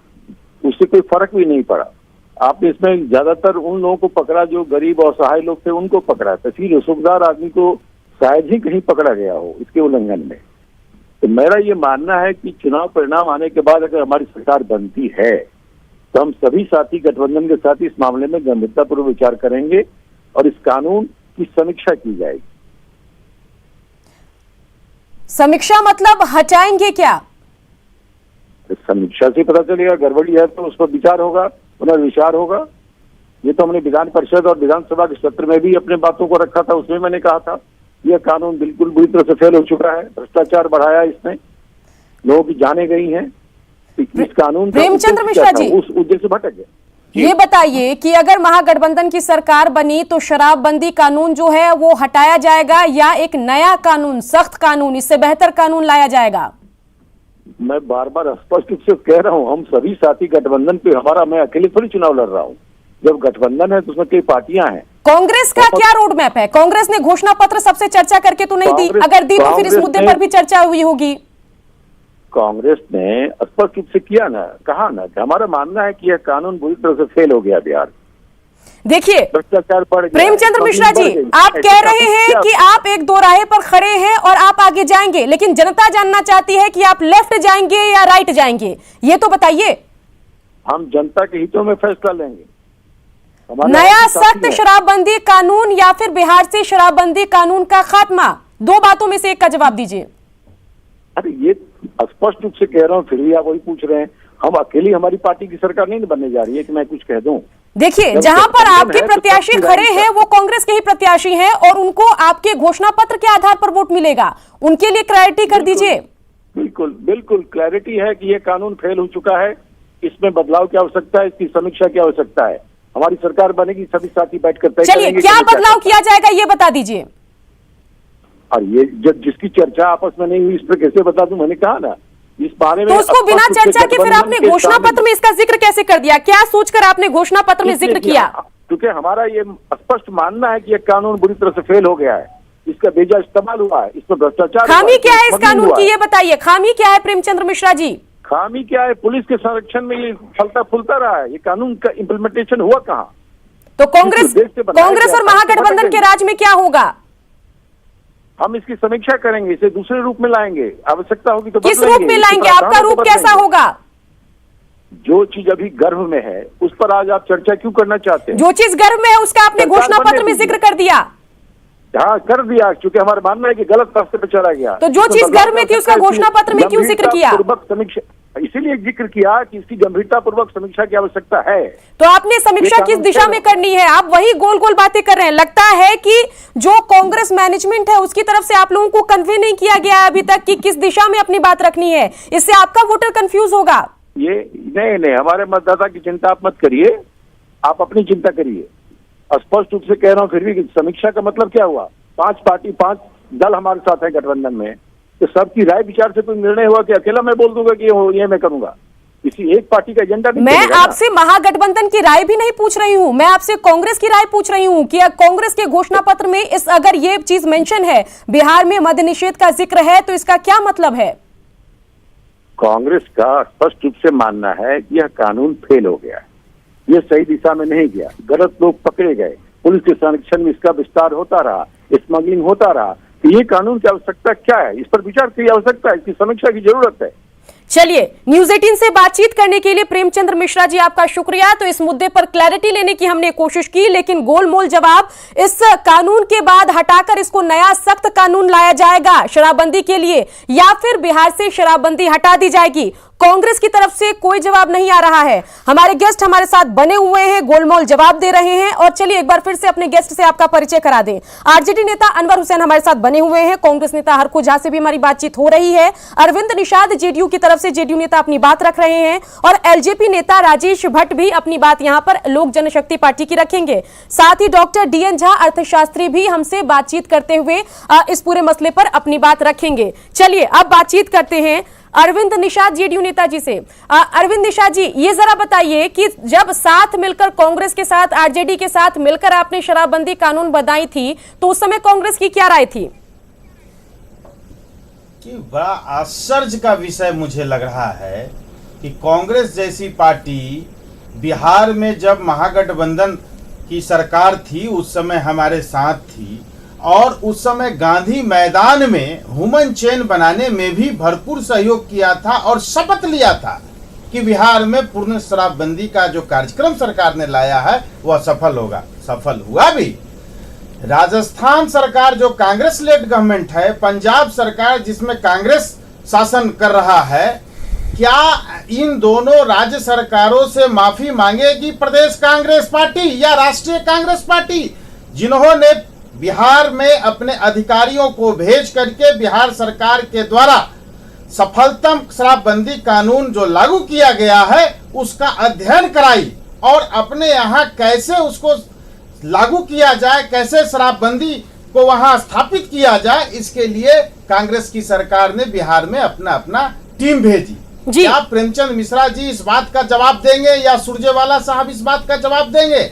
[SPEAKER 7] उससे कोई फर्क भी नहीं पड़ा। आपने इसमें ज्यादातर उन लोगों को पकड़ा जो गरीब और असहाय लोग थे, उनको पकड़ा। तहसील रसूखदार आदमी को शायद ही कहीं पकड़ा गया हो इसके उल्लंघन में। तो मेरा ये मानना है कि चुनाव परिणाम आने के बाद अगर हमारी सरकार बनती है तो हम सभी साथी गठबंधन के साथ इस मामले में गंभीरतापूर्वक विचार करेंगे और इस कानून की समीक्षा की जाएगी।
[SPEAKER 1] समीक्षा मतलब हटाएंगे क्या?
[SPEAKER 7] समीक्षा से पता चलेगा, गड़बड़ी है तो उस पर विचार होगा, पुनर्विचार होगा। ये तो हमने विधान परिषद और विधानसभा के सत्र में भी अपने बातों को रखा था, उसमें मैंने कहा था यह कानून बिल्कुल बुरी तरह से फेल हो चुका है, भ्रष्टाचार बढ़ाया इसने, लोगों की जानें गई हैं। इस कानून
[SPEAKER 1] प्रेमचंद्र मिश्रा जी,
[SPEAKER 7] उस उद्देश्य से भटक गए।
[SPEAKER 1] ये बताइए कि अगर महागठबंधन की सरकार बनी तो शराबबंदी कानून जो है वो हटाया जाएगा या एक नया कानून, सख्त कानून, इससे बेहतर कानून लाया जाएगा?
[SPEAKER 7] मैं बार बार स्पष्ट रूप से कह रहा हूं, हम सभी साथी गठबंधन पे, हमारा, मैं अकेले थोड़ी चुनाव लड़ रहा हूं। जब गठबंधन है तो उसमें कई पार्टियां हैं।
[SPEAKER 1] कांग्रेस का क्या रोड मैप है? कांग्रेस ने घोषणा पत्र सबसे चर्चा करके तो नहीं दी, अगर दी तो फिर इस मुद्दे पर भी चर्चा हुई होगी।
[SPEAKER 7] कांग्रेस ने स्पष्ट रूप से किया ना, कहा ना कि हमारा मानना है कि यह कानून बुरी तरह से फेल हो गया बिहार।
[SPEAKER 1] देखिए
[SPEAKER 7] भ्रष्टाचार बढ़ गया,
[SPEAKER 1] प्रेमचंद्र मिश्रा जी, आप कह रहे हैं कि आप एक दोराहे पर खड़े हैं और आप आगे जाएंगे, लेकिन जनता जानना चाहती है कि आप लेफ्ट जाएंगे या राइट जाएंगे, ये तो बताइए।
[SPEAKER 7] हम जनता के हितों में फैसला लेंगे।
[SPEAKER 1] नया सख्त शराबबंदी कानून या फिर बिहार से शराबबंदी कानून का खात्मा, दो बातों में से एक का जवाब दीजिए।
[SPEAKER 7] अरे ये स्पष्ट रूप से कह रहा हूँ, फिर भी आप वही पूछ रहे हैं। हम अकेली, हमारी पार्टी की सरकार नहीं बनने जा रही है कि मैं कुछ कह दूं।
[SPEAKER 1] देखिए, जहां पर आपके प्रत्याशी खड़े हैं वो कांग्रेस के ही प्रत्याशी हैं और उनको आपके घोषणा पत्र के आधार पर वोट मिलेगा, उनके लिए क्लैरिटी कर दीजिए।
[SPEAKER 7] बिल्कुल बिल्कुल क्लैरिटी है कि ये कानून फेल हो चुका है, इसमें बदलाव की आवश्यकता है, इसकी समीक्षा की आवश्यकता है। हमारी सरकार बनेगी, सभी साथी बैठकर तय
[SPEAKER 1] चलिए,
[SPEAKER 7] करेंगे
[SPEAKER 1] क्या बदलाव किया जाएगा ये बता दीजिए।
[SPEAKER 7] और ये जब जिसकी चर्चा आपस में नहीं हुई, इस पर कैसे बता दूं? मैंने कहा ना, इस बारे में
[SPEAKER 1] तो उसको बिना चर्चा के फिर आपने घोषणा पत्र में इसका जिक्र कैसे कर दिया? क्या सोचकर आपने घोषणा पत्र में जिक्र किया?
[SPEAKER 7] क्योंकि हमारा ये स्पष्ट मानना है कि ये कानून बुरी तरह से फेल हो गया है, इसका बेजा इस्तेमाल हुआ है, इसमें भ्रष्टाचार।
[SPEAKER 1] खामी क्या है इस कानून की, ये बताइए, खामी क्या है प्रेमचंद्र मिश्रा जी?
[SPEAKER 7] खामी क्या है? पुलिस के संरक्षण में ये फलता फूलता रहा है, ये कानून का इम्प्लीमेंटेशन हुआ कहाँ?
[SPEAKER 1] तो कांग्रेस और महागठबंधन के राज में क्या होगा?
[SPEAKER 7] हम इसकी समीक्षा करेंगे, इसे दूसरे रूप में लाएंगे, आवश्यकता होगी तो
[SPEAKER 1] किस रूप में लाएंगे? आपका रूप कैसा होगा?
[SPEAKER 7] जो चीज अभी गर्भ में है उस पर आज आप चर्चा क्यों करना चाहते हैं?
[SPEAKER 1] जो चीज गर्भ में है उसका आपने घोषणा पत्र में जिक्र कर दिया।
[SPEAKER 7] हाँ, कर दिया, क्योंकि हमारा मानना है कि गलत रास्ते पे चला गया।
[SPEAKER 1] तो जो चीज गर्भ में थी उसका घोषणा पत्र में क्यों जिक्र किया?
[SPEAKER 7] समीक्षा, इसीलिए जिक्र किया कि इसकी गंभीरता पूर्वक समीक्षा की आवश्यकता है।
[SPEAKER 1] तो आपने समीक्षा किस दिशा में करनी है? आप वही गोल गोल बातें कर रहे हैं। लगता है कि जो कांग्रेस मैनेजमेंट है उसकी तरफ से आप लोगों को कन्वे नहीं किया गया है अभी तक कि किस दिशा में अपनी बात रखनी है, इससे आपका वोटर कंफ्यूज होगा।
[SPEAKER 7] ये नहीं, हमारे मतदाता की चिंता आप मत करिए, आप अपनी चिंता करिए। स्पष्ट रूप से कह रहा हूँ, फिर भी समीक्षा का मतलब क्या हुआ? 5 पार्टी 5 दल हमारे साथ है गठबंधन में, तो सबकी राय विचार से कोई निर्णय हुआ कि अकेला मैं बोल दूंगा कि ये मैं करूंगा? किसी एक पार्टी का एजेंडा नहीं।
[SPEAKER 1] मैं आपसे महागठबंधन की राय भी नहीं पूछ रही हूं, मैं आपसे कांग्रेस की राय पूछ रही हूं कि कांग्रेस के घोषणा पत्र में इस अगर ये चीज मेंशन है, बिहार में मद्य निषेध का जिक्र है, तो इसका क्या मतलब है?
[SPEAKER 7] कांग्रेस का स्पष्ट रूप से मानना है कि यह कानून फेल हो गया, ये सही दिशा में नहीं गया, गलत लोग पकड़े गए, पुलिस के संरक्षण में इसका विस्तार होता रहा, स्मगलिंग होता रहा। तो ये कानून की आवश्यकता क्या है? इस पर विचार की आवश्यकता है, इसकी समीक्षा की जरूरत है।
[SPEAKER 1] चलिए, न्यूज 18 से बातचीत करने के लिए प्रेमचंद्र मिश्रा जी आपका शुक्रिया। तो इस मुद्दे पर क्लैरिटी लेने की हमने कोशिश की, लेकिन गोलमोल जवाब, इस कानून के बाद हटाकर इसको नया सख्त कानून लाया जाएगा शराबबंदी के लिए, या फिर बिहार से शराबबंदी हटा दी जाएगी, कांग्रेस की तरफ से कोई जवाब नहीं आ रहा है। हमारे गेस्ट हमारे साथ बने हुए हैं, गोलमोल जवाब दे रहे हैं। और चलिए एक बार फिर से अपने गेस्ट से आपका परिचय करा दें। आरजेडी नेता अनवर हुसैन हमारे साथ बने हुए हैं, कांग्रेस नेता हरकू झा से भी हमारी बातचीत हो रही है, अरविंद निषाद जेडीयू की तरफ से जेडीयू नेता अपनी बात रख रहे हैं, और एलजेपी नेता राजेश भट्ट भी अपनी बात यहां पर लोक जनशक्ति पार्टी की रखेंगे। साथ ही डॉक्टर डीएन झा अर्थशास्त्री भी हमसे बातचीत करते हुए इस पूरे मसले पर अपनी बात रखेंगे। चलिए अब बातचीत करते हैं अरविंद निषाद जेडीयू नेता जी से। अरविंद निषाद जी, ये जरा बताइए कि जब साथ मिलकर कांग्रेस के साथ, आरजेडी के साथ मिलकर आपने शराबबंदी कानून बनाई थी, तो उस समय कांग्रेस की क्या राय थी?
[SPEAKER 8] कि बड़ा आश्चर्य का विषय मुझे लग रहा है कि कांग्रेस जैसी पार्टी बिहार में जब महागठबंधन की सरकार थी उस समय हमारे साथ थी, और उस समय गांधी मैदान में ह्यूमन चेन बनाने में भी भरपूर सहयोग किया था और शपथ लिया था कि बिहार में पूर्ण शराबबंदी का जो कार्यक्रम सरकार ने लाया है वह सफल होगा। सफल हुआ भी। राजस्थान सरकार जो कांग्रेस लेड गवर्नमेंट है, पंजाब सरकार जिसमें कांग्रेस शासन कर रहा है, क्या इन दोनों राज्य सरकारों से माफी मांगेगी प्रदेश कांग्रेस पार्टी या राष्ट्रीय कांग्रेस पार्टी, जिन्होंने बिहार में अपने अधिकारियों को भेज करके बिहार सरकार के द्वारा सफलतम शराबबंदी कानून जो लागू किया गया है उसका अध्ययन कराई और अपने यहाँ कैसे उसको लागू किया जाए, कैसे शराबबंदी को वहां स्थापित किया जाए, इसके लिए कांग्रेस की सरकार ने बिहार में अपना टीम भेजी। क्या प्रेमचंद मिश्रा जी इस बात का जवाब देंगे या सुरजेवाला साहब इस बात का जवाब देंगे?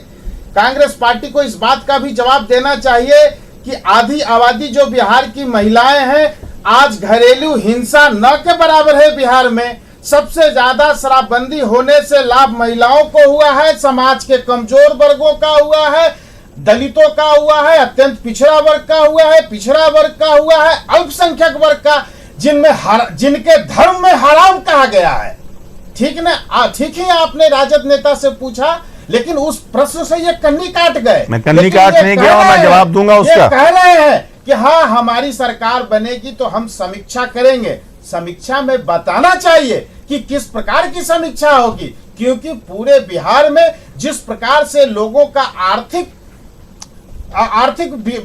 [SPEAKER 8] कांग्रेस पार्टी को इस बात का भी जवाब देना चाहिए कि आधी आबादी जो बिहार की महिलाएं हैं आज घरेलू हिंसा न के बराबर है बिहार में। सबसे ज्यादा शराबबंदी होने से लाभ महिलाओं को हुआ है, समाज के कमजोर वर्गों का हुआ है, दलितों का हुआ है, अत्यंत पिछड़ा वर्ग का हुआ है, पिछड़ा वर्ग का हुआ है, अल्पसंख्यक वर्ग का, जिनके धर्म में हराम कहा गया है। ठीक ना, ठीक है, आपने राजद नेता से पूछा, लेकिन उस प्रश्न से ये कन्नी काट गए।
[SPEAKER 6] मैं कन्नी काटने गया, मैं जवाब दूंगा उसका।
[SPEAKER 8] कह रहे हैं कि हाँ हमारी सरकार बनेगी तो हम समीक्षा करेंगे। समीक्षा में बताना चाहिए कि किस प्रकार की समीक्षा होगी, क्योंकि पूरे बिहार में जिस प्रकार से लोगों का आर्थिक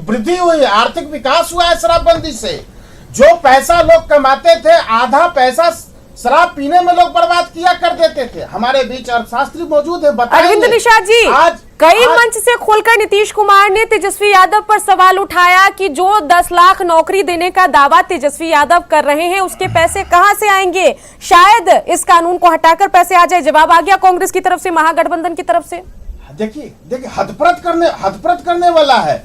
[SPEAKER 8] वृद्धि हुई है, आर्थिक विकास हुआ है शराबबंदी से, जो पैसा लोग कमाते थे आधा पैसा शराब पीने में लोग बर्बाद किया कर देते थे। हमारे बीच अर्थशास्त्री मौजूद है,
[SPEAKER 1] अरविंद निषाद जी, कई मंच से खोलकर नीतीश कुमार ने तेजस्वी यादव पर सवाल उठाया कि जो 10 लाख नौकरी देने का दावा तेजस्वी यादव कर रहे हैं उसके पैसे कहां से आएंगे, शायद इस कानून को हटाकर पैसे आ जाए। जवाब आ गया कांग्रेस की तरफ से, महागठबंधन की तरफ से।
[SPEAKER 8] देखिए हदप्रत करने वाला है।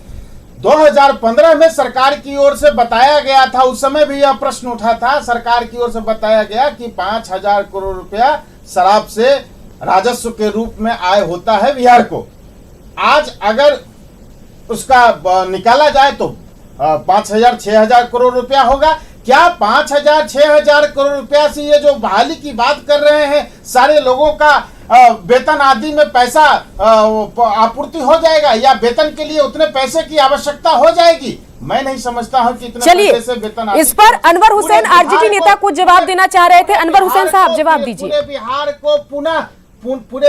[SPEAKER 8] 2015 में सरकार की ओर से बताया गया था, उस समय भी यह प्रश्न उठा था, सरकार की ओर से बताया गया कि 5,000 करोड़ रुपया शराब से राजस्व के रूप में आय होता है बिहार को। आज अगर उसका निकाला जाए तो 5,000 6,000 करोड़ रुपया होगा। क्या 5,000 6,000 करोड़ रुपया से ये जो बहाली की बात कर रहे हैं, सारे लोगों का वेतन आदि में पैसा आपूर्ति हो जाएगा, या वेतन के लिए उतने पैसे की आवश्यकता हो जाएगी? मैं नहीं समझता हूं कि इतने पैसे से वेतन।
[SPEAKER 1] इस पर अनवर हुसैन आरजेडी नेता को जवाब देना चाह रहे थे। अनवर हुसैन साहब जवाब दीजिए।
[SPEAKER 8] पूरे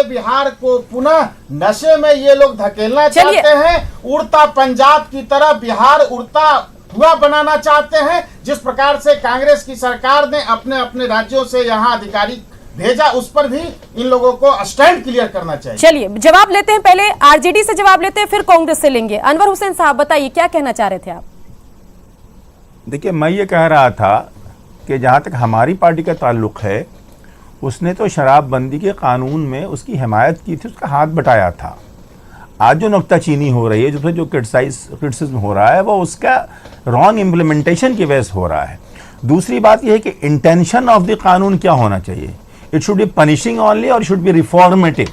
[SPEAKER 8] बिहार को पुनः नशे में ये लोग धकेलना चाहते हैं, उड़ता पंजाब की तरह बिहार उड़ता हुआ बनाना चाहते हैं। जिस प्रकार से कांग्रेस की सरकार ने अपने अपने राज्यों से यहाँ अधिकारी भेजा, उस पर भी इन लोगों को स्टैंड क्लियर करना चाहिए।
[SPEAKER 1] चलिए जवाब लेते हैं, पहले आरजेडी से जवाब लेते हैं, फिर कांग्रेस से लेंगे। अनवर हुसैन साहब बताइए, क्या कहना चाह रहे थे आप?
[SPEAKER 6] देखिए, मैं ये कह रहा था कि जहाँ तक हमारी पार्टी का ताल्लुक है, उसने तो शराबबंदी के कानून में उसकी हिमायत की थी, उसका हाथ बटाया था। आज जो नुक्ताचीनी हो रही है, जो क्रिटिसिज्म हो रहा है, वो उसका रॉन्ग इम्प्लीमेंटेशन की वजह से हो रहा है। दूसरी बात यह है कि इंटेंशन ऑफ द कानून क्या होना चाहिए। It should be punishing only और शुड बी रिफॉर्मेटिव।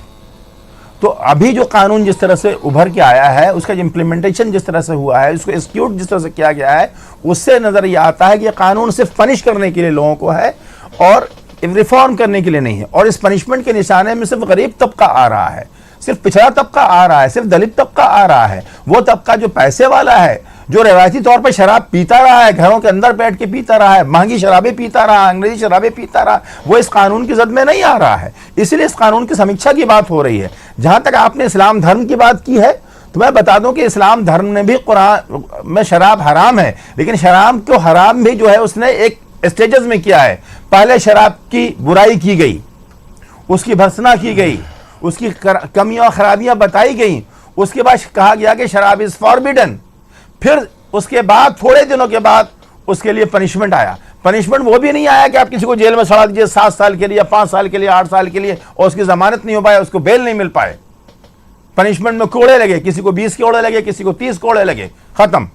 [SPEAKER 6] तो अभी जो कानून जिस तरह से उभर के आया है, उसका इम्प्लीमेंटेशन जिस तरह से हुआ है, उसको एक्सिक्यूट जिस तरह से किया गया है, उससे नजर यह आता है कि कानून सिर्फ पनिश करने के लिए लोगों को है और रिफॉर्म करने के लिए नहीं है। और इस पनिशमेंट के निशाने में सिर्फ गरीब तबका आ रहा है, सिर्फ पिछड़ा तबका आ रहा है, सिर्फ दलित तबका आ रहा है। वो तबका जो पैसे वाला है, जो रवायती तौर पर शराब पीता रहा है, घरों के अंदर बैठ के पीता रहा है, महंगी शराबें पीता रहा, अंग्रेजी शराबें पीता रहा, वो इस कानून की जद में नहीं आ रहा है। इसलिए इस कानून की समीक्षा की बात हो रही है। जहां तक आपने इस्लाम धर्म की बात की है, तो मैं बता दूं कि इस्लाम धर्म ने भी कुरान में शराब हराम है, लेकिन शराब को हराम भी जो है उसने एक स्टेजेस में किया है। पहले शराब की बुराई की गई, उसकी भर्त्सना की गई, उसकी कमियां खराबियां बताई गई, उसके बाद कहा गया कि शराब इज फॉरबिडन। फिर उसके बाद थोड़े दिनों के बाद उसके लिए पनिशमेंट आया। पनिशमेंट वो भी नहीं आया कि आप किसी को जेल में सड़ा दीजिए 7 साल के लिए या 5 साल के लिए 8 साल के लिए और उसकी जमानत नहीं हो पाए, उसको बेल नहीं मिल पाए। पनिशमेंट में कोड़े लगे, किसी को 20 कोड़े लगे, किसी को 30 कोड़े लगे, खत्म।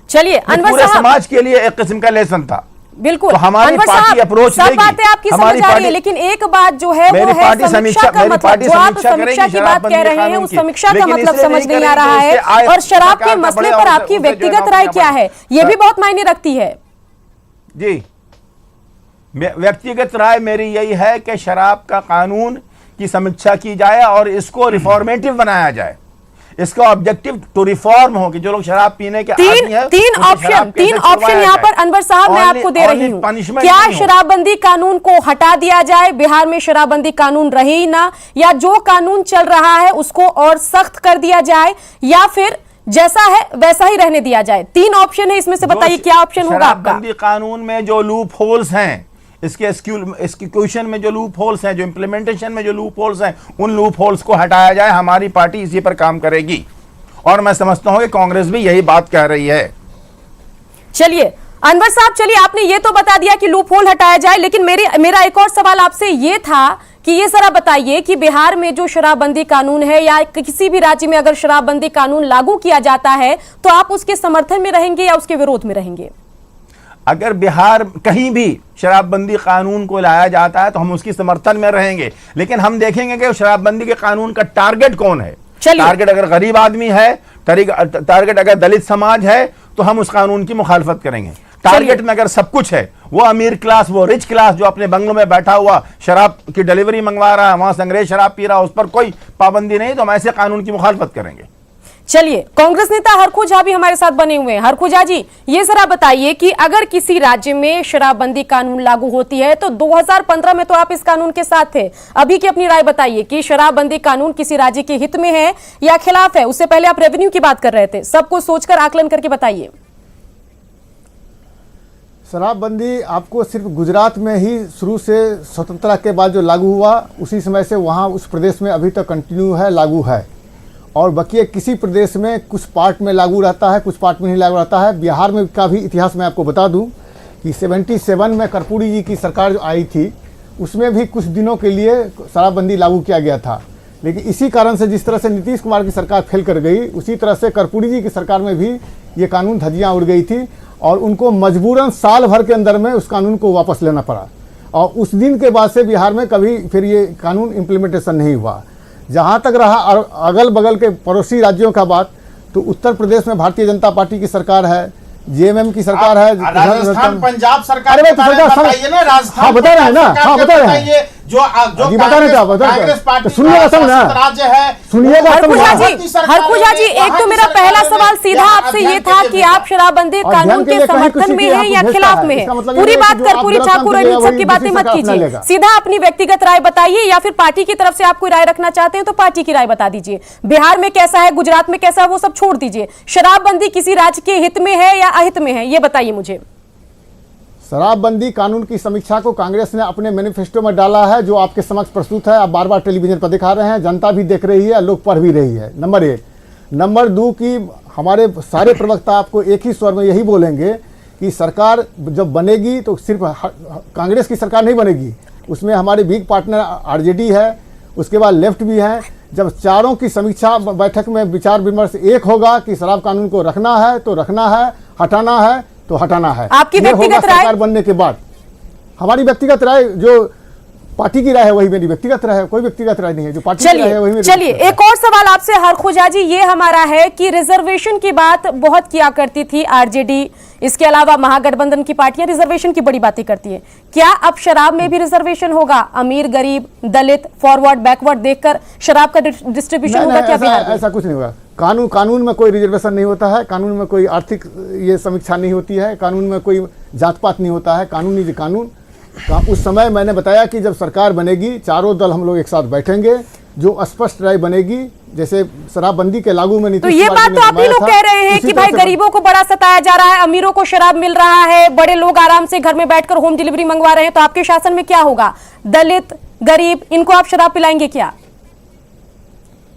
[SPEAKER 1] चलिए अनवर साहब,
[SPEAKER 6] समाज के लिए एक किस्म का लेसन था।
[SPEAKER 1] बिल्कुल,
[SPEAKER 6] तो हमारी पार्टी अप्रोच
[SPEAKER 1] सब बातें आपकी समझ आ रही है, लेकिन एक बात जो है वो है समीक्षा का मतलब। जो आप समीक्षा की बात कह रहे हैं, उस समीक्षा का मतलब समझ नहीं आ रहा है। और शराब के मसले पर आपकी व्यक्तिगत राय क्या है, ये भी बहुत मायने रखती है।
[SPEAKER 6] जी, व्यक्तिगत राय मेरी यही है कि शराब का कानून की समीक्षा की जाए और इसको रिफॉर्मेटिव बनाया जाए। इसका ऑब्जेक्टिव टू रिफॉर्म हो कि जो लोग शराब पीने के आदी हैं,
[SPEAKER 1] तीन ऑप्शन यहाँ पर अनवर साहब मैं आपको दे रही हूँ। क्या शराबबंदी कानून को हटा दिया जाए, बिहार में शराबबंदी कानून रहे ही ना, या जो कानून चल रहा है उसको और सख्त कर दिया जाए, या फिर जैसा है वैसा ही रहने दिया जाए? 3 ऑप्शन है, इसमें से बताइए क्या ऑप्शन होगा आपका?
[SPEAKER 6] शराबबंदी कानून में जो लूप होल्स हैं, इसके एक्सक्यूशन में जो लूप होल्स हैं, जो इम्प्लीमेंटेशन में जो लूप होल्स हैं, उन लूप होल्स को हटाया जाए। हमारी पार्टी इसी पर काम करेगी और मैं समझता हूं कि कांग्रेस भी यही बात कह रही है।
[SPEAKER 1] चलिए अनवर साहब, चलिए आपने ये तो बता दिया कि लूप होल हटाया जाए, लेकिन मेरा एक और सवाल आपसे ये था कि ये जरा बताइए कि बिहार में जो शराबबंदी कानून है या किसी भी राज्य में अगर शराबबंदी कानून लागू किया जाता है तो आप उसके समर्थन में रहेंगे या उसके विरोध में रहेंगे?
[SPEAKER 6] अगर बिहार कहीं भी शराबबंदी कानून को लाया जाता है तो हम उसकी समर्थन में रहेंगे, लेकिन हम देखेंगे कि शराबबंदी के कानून का टारगेट कौन है। टारगेट अगर गरीब आदमी है, टारगेट अगर दलित समाज है, तो हम उस कानून की मुखालफत करेंगे। टारगेट में अगर सब कुछ है, वो अमीर क्लास, वो रिच क्लास जो अपने बंगलों में बैठा हुआ शराब की डिलीवरी मंगवा रहा है, वहां से अंग्रेज शराब पी रहा है, उस पर कोई पाबंदी नहीं, तो हम ऐसे कानून की मुखालफत करेंगे।
[SPEAKER 1] चलिए, कांग्रेस नेता हरखू झा भी हमारे साथ बने हुए हैं। हरखू झा जी, ये जरा बताइए कि अगर किसी राज्य में शराबबंदी कानून लागू होती है तो 2015 में तो आप इस कानून के साथ थे, अभी की अपनी राय बताइए कि शराबबंदी कानून किसी राज्य के हित में है या खिलाफ है। उससे पहले आप रेवेन्यू की बात कर रहे थे, सब कुछ सोचकर आकलन करके बताइए।
[SPEAKER 5] शराबबंदी आपको सिर्फ गुजरात में ही शुरू से स्वतंत्रता के बाद जो लागू हुआ, उसी समय से वहाँ उस प्रदेश में अभी तक कंटिन्यू है, लागू है। और बाकी किसी प्रदेश में कुछ पार्ट में लागू रहता है, कुछ पार्ट में नहीं लागू रहता है। बिहार में का भी इतिहास मैं आपको बता दूं कि 77 में कर्पूरी जी की सरकार जो आई थी, उसमें भी कुछ दिनों के लिए शराबबंदी लागू किया गया था। लेकिन इसी कारण से, जिस तरह से नीतीश कुमार की सरकार फेल कर गई, उसी तरह से कर्पूरी जी की सरकार में भी ये कानून धज्जियाँ उड़ गई थी और उनको मजबूरन साल भर के अंदर में उस कानून को वापस लेना पड़ा। और उस दिन के बाद से बिहार में कभी फिर ये कानून इम्प्लीमेंटेशन नहीं हुआ। जहाँ तक रहा अगल बगल के पड़ोसी राज्यों का बात, तो उत्तर प्रदेश में भारतीय जनता पार्टी की सरकार है, जेएमएम की सरकार है,
[SPEAKER 8] राजस्थान पंजाब सरकार
[SPEAKER 5] अरे
[SPEAKER 8] बताइए ना, राजस्थान
[SPEAKER 5] हाँ बता रहे हैं ना, हाँ बता रहे हैं,
[SPEAKER 8] जो
[SPEAKER 5] बता रहे क्या बता रहे, सुनिएगा सब ना,
[SPEAKER 8] राज्य है,
[SPEAKER 5] सुनिएगा।
[SPEAKER 1] हरखू झा जी, एक तो मेरा पहला सवाल सीधा आपसे ये था कि आप शराबबंदी कानून के समर्थन में हैं या खिलाफ में हैं। पूरी बात कर्पूरी ठाकुर और इन सब की बातें मत कीजिए, सीधा अपनी व्यक्तिगत राय बताइए, या फिर पार्टी की तरफ से आप कोई राय रखना चाहते हैं तो पार्टी की राय बता दीजिए। बिहार में कैसा है, गुजरात में कैसा है, वो सब छोड़ दीजिए। शराबबंदी किसी राज्य के हित में है या अहित में है, ये बताइए मुझे।
[SPEAKER 5] शराबबंदी कानून की समीक्षा को कांग्रेस ने अपने मैनिफेस्टो में डाला है, जो आपके समक्ष प्रस्तुत है। आप बार बार टेलीविजन पर दिखा रहे हैं, जनता भी देख रही है, लोग पढ़ भी रही है। नंबर 1। नंबर 2 की हमारे सारे प्रवक्ता आपको एक ही स्वर में यही बोलेंगे कि सरकार जब बनेगी तो सिर्फ कांग्रेस की सरकार नहीं बनेगी, उसमें हमारे बिग पार्टनर आरजेडी है, उसके बाद लेफ्ट भी है। जब चारों की समीक्षा बैठक में विचार विमर्श एक होगा कि शराब कानून को रखना है तो रखना है, हटाना है तो हटाना है।
[SPEAKER 1] आपकी व्यक्तिगत राय?
[SPEAKER 5] सरकार बनने के बाद हमारी व्यक्तिगत राय, जो पार्टी की राय है वही मेरी व्यक्तिगत राय है, कोई व्यक्तिगत राय नहीं है, जो पार्टी की राय है वही मेरी।
[SPEAKER 1] चलिए, एक और सवाल आपसे हरखू झा जी, ये हमारा है कि रिजर्वेशन की बात बहुत किया करती थी आरजेडी, इसके अलावा महागठबंधन की पार्टियां रिजर्वेशन की बड़ी बातें करती हैं। क्या अब शराब में भी रिजर्वेशन होगा? अमीर, गरीब, दलित, फॉरवर्ड, बैकवर्ड देखकर शराब का डिस्ट्रीब्यूशन होगा क्या बिहार में?
[SPEAKER 5] ऐसा कुछ नहीं होगा। कानून में कोई रिजर्वेशन नहीं होता है, कानून में कोई आर्थिक ये समीक्षा नहीं होती है, कानून में कोई जात पात नहीं होता है। कानूनी कानून उस समय मैंने बताया कि जब सरकार बनेगी, चारों दल हम लोग एक साथ बैठेंगे, जो स्पष्ट राय बनेगी, जैसे शराबबंदी के लागू में
[SPEAKER 1] तो ये बात तो आप ही लोग कह रहे हैं कि भाई गरीबों को बड़ा सताया जा रहा है, अमीरों को शराब मिल रहा है, बड़े लोग आराम से घर में बैठकर होम डिलीवरी मंगवा रहे हैं, तो आपके शासन में क्या होगा? दलित, गरीब, इनको आप शराब पिलाएंगे क्या?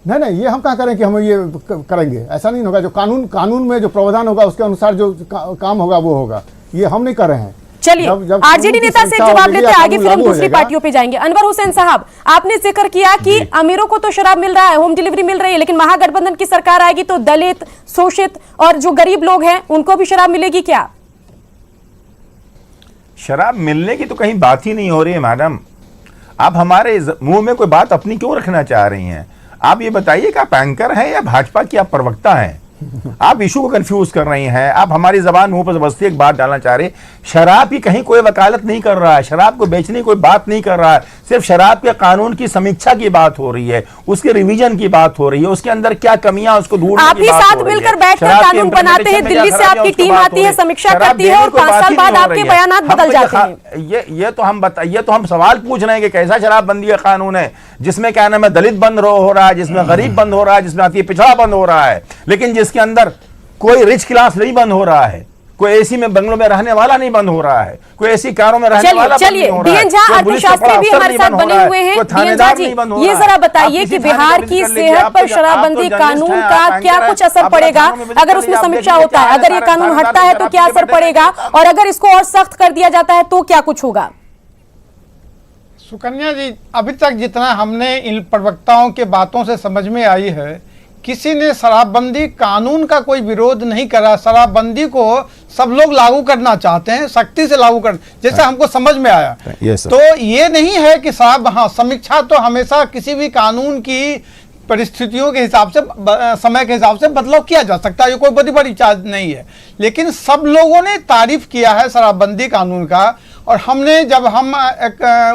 [SPEAKER 5] नहीं, ये हम कहाँ करें कि हम ये करेंगे, ऐसा नहीं होगा। जो कानून में जो प्रावधान होगा उसके अनुसार जो काम होगा वो होगा, ये हम नहीं कर रहे हैं।
[SPEAKER 1] चलिए, आरजेडी नेता से जवाब लेते हैं, आगे फिर हम दूसरी पार्टियों पे जाएंगे। अनवर हुसैन साहब, आपने जिक्र किया कि अमीरों को तो शराब मिल रहा है, होम डिलीवरी मिल रही है, लेकिन महागठबंधन की सरकार आएगी तो दलित, शोषित और जो गरीब लोग हैं उनको भी शराब मिलेगी क्या?
[SPEAKER 6] शराब मिलने की तो कहीं बात ही नहीं हो रही है मैडम। आप हमारे मुंह में कोई बात अपनी क्यों रखना चाह रही हैं? आप ये बताइए कि आप एंकर हैं या भाजपा की आप प्रवक्ता हैं? आप इशू को कंफ्यूज कर रही हैं। आप हमारी जबान मुंह पर जबरदस्ती एक बात डालना चाह रहे। शराब की कहीं कोई वकालत नहीं कर रहा है, शराब को बेचने की कोई बात नहीं कर रहा है, सिर्फ शराब के कानून की समीक्षा की बात हो रही है, उसके रिवीजन की बात हो रही है, उसके अंदर क्या कमियां उसको ढूंढने
[SPEAKER 1] आप ही साथ मिलकर बैठकर कानून बनाते हैं, दिल्ली से आपकी टीम आती है, समीक्षा करती है और 5 साल बाद आपके बयानात बदल जाते हैं।
[SPEAKER 6] ये तो हम सवाल पूछ रहे हैं कि कैसा शराबबंदी का कानून है जिसमें क्या नाम है दलित बंद हो रहा है, जिसमें गरीब बंद हो रहा है, जिसमें अति पिछड़ा बंद हो रहा है, लेकिन जिसके अंदर कोई रिच क्लास नहीं बंद हो रहा है, कोई एसी में बंगलों में रहने वाला नहीं बंद हो रहा है, कोई एसी कारों में रहने वाला
[SPEAKER 1] चलिए, डीएन झा अर्थशास्त्री भी हमारे साथ बने हुए हैं। डीएन झा जी, ये जरा बताइए कि बिहार की सेहत पर शराबबंदी कानून का क्या कुछ असर पड़ेगा अगर उसमें समीक्षा होता है? अगर ये कानून हटता है तो क्या असर पड़ेगा, और अगर इसको और सख्त कर दिया जाता है तो क्या कुछ होगा?
[SPEAKER 9] सुकन्या जी, अभी तक जितना हमने इन प्रवक्ताओं के बातों से समझ में आई है किसी ने शराबबंदी कानून का कोई विरोध नहीं करा। शराबबंदी को सब लोग लागू करना चाहते हैं, सख्ती से लागू कर, जैसे हमको समझ में आया। तो ये नहीं है कि साहब, हाँ, समीक्षा तो हमेशा किसी भी कानून की परिस्थितियों के हिसाब से, समय के हिसाब से बदलाव किया जा सकता है, ये कोई बड़ी चीज नहीं है। लेकिन सब लोगों ने तारीफ किया है शराबबंदी कानून का। और हमने, जब हम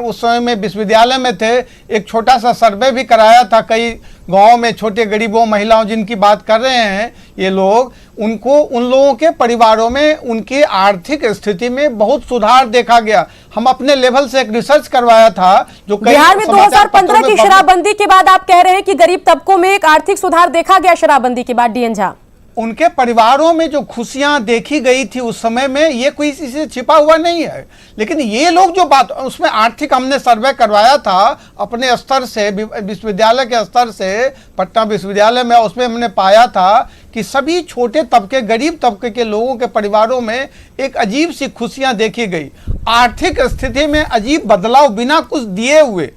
[SPEAKER 9] उस समय में विश्वविद्यालय में थे, एक छोटा सा सर्वे भी कराया था कई गांव में, छोटे गरीबों, महिलाओं जिनकी बात कर रहे हैं ये लोग, उनको, उन लोगों के परिवारों में उनकी आर्थिक स्थिति में बहुत सुधार देखा गया। हम अपने लेवल से एक रिसर्च करवाया था जो
[SPEAKER 1] बिहार में 2015 की शराबबंदी के बाद आप कह रहे हैं कि गरीब तबकों में एक आर्थिक सुधार देखा गया शराबबंदी के बाद। डीएन झा,
[SPEAKER 9] उनके परिवारों में जो खुशियां देखी गई थी उस समय में, ये कोई इसी छिपा हुआ नहीं है। लेकिन ये लोग जो बात, उसमें आर्थिक हमने सर्वे करवाया था अपने स्तर से, विश्वविद्यालय के स्तर से, पटना विश्वविद्यालय में, उसमें हमने पाया था कि सभी छोटे तबके, गरीब तबके के लोगों के परिवारों में एक अजीब सी खुशियां देखी गई। आर्थिक स्थिति में अजीब बदलाव, बिना कुछ दिए हुए,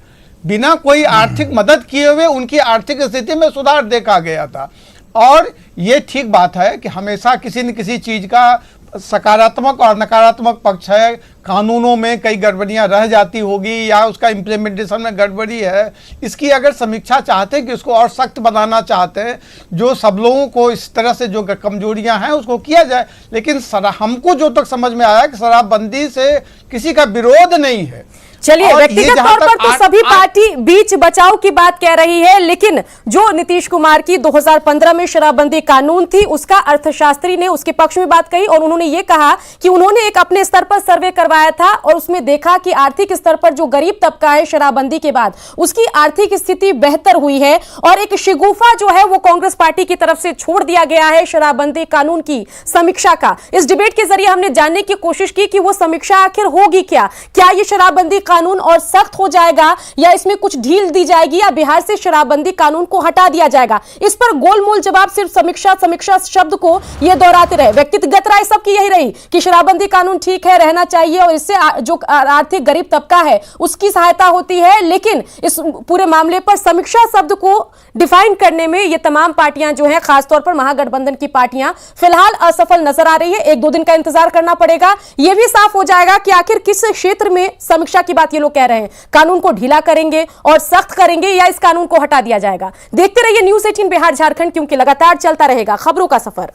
[SPEAKER 9] बिना कोई आर्थिक मदद किए हुए उनकी आर्थिक स्थिति में सुधार देखा गया था। और ये ठीक बात है कि हमेशा किसी न किसी चीज का सकारात्मक और नकारात्मक पक्ष है। कानूनों में कई गड़बड़ियां रह जाती होगी या उसका इम्प्लीमेंटेशन में गड़बड़ी है। इसकी अगर समीक्षा चाहते हैं कि उसको और सख्त बनाना चाहते हैं, जो सब लोगों को इस तरह से जो कमजोरियां हैं उसको किया जाए। लेकिन हमको जो तक समझ में आया कि शराबबंदी से किसी का विरोध नहीं है।
[SPEAKER 1] चलिए, व्यक्तिगत तौर पर तो सभी पार्टी बीच बचाव की बात कह रही है, लेकिन जो नीतीश कुमार की 2015 में शराबबंदी कानून थी, उसका अर्थशास्त्री ने उसके पक्ष में बात कही और उन्होंने ये कहा कि उन्होंने एक अपने स्तर पर सर्वे करवाया था और उसमें देखा कि आर्थिक स्तर पर जो गरीब तबका है शराबबंदी के बाद उसकी आर्थिक स्थिति बेहतर हुई है। और एक शिगुफा जो है वो कांग्रेस पार्टी की तरफ से छोड़ दिया गया है शराबबंदी कानून की समीक्षा का। इस डिबेट के जरिए हमने जानने की कोशिश की कि वो समीक्षा आखिर होगी क्या ये शराबबंदी कानून और सख्त हो जाएगा या इसमें कुछ ढील दी जाएगी या बिहार से शराबबंदी कानून को हटा दिया जाएगा। इस पर गोलमोल जवाब सिर्फ समीक्षा शब्द को ये दोहराते रहे। व्यक्तिगत राय सबकी यही रही कि शराबबंदी कानून ठीक है, रहना चाहिए और इससे जो आर्थिक गरीब तबका है उसकी सहायता होती है। लेकिन इस पूरे मामले पर समीक्षा शब्द को डिफाइन करने में ये तमाम पार्टियां जो हैं, खासतौर पर महागठबंधन की पार्टियां फिलहाल असफल नजर आ रही है। 1-2 दिन का इंतजार करना पड़ेगा, यह भी साफ हो जाएगा कि आखिर किस क्षेत्र में समीक्षा की बात ये लोग कह रहे हैं। कानून को ढीला करेंगे और सख्त करेंगे या इस कानून को हटा दिया जाएगा। देखते रहिए न्यूज़ 18 बिहार झारखंड, क्योंकि लगातार चलता रहेगा खबरों का सफर।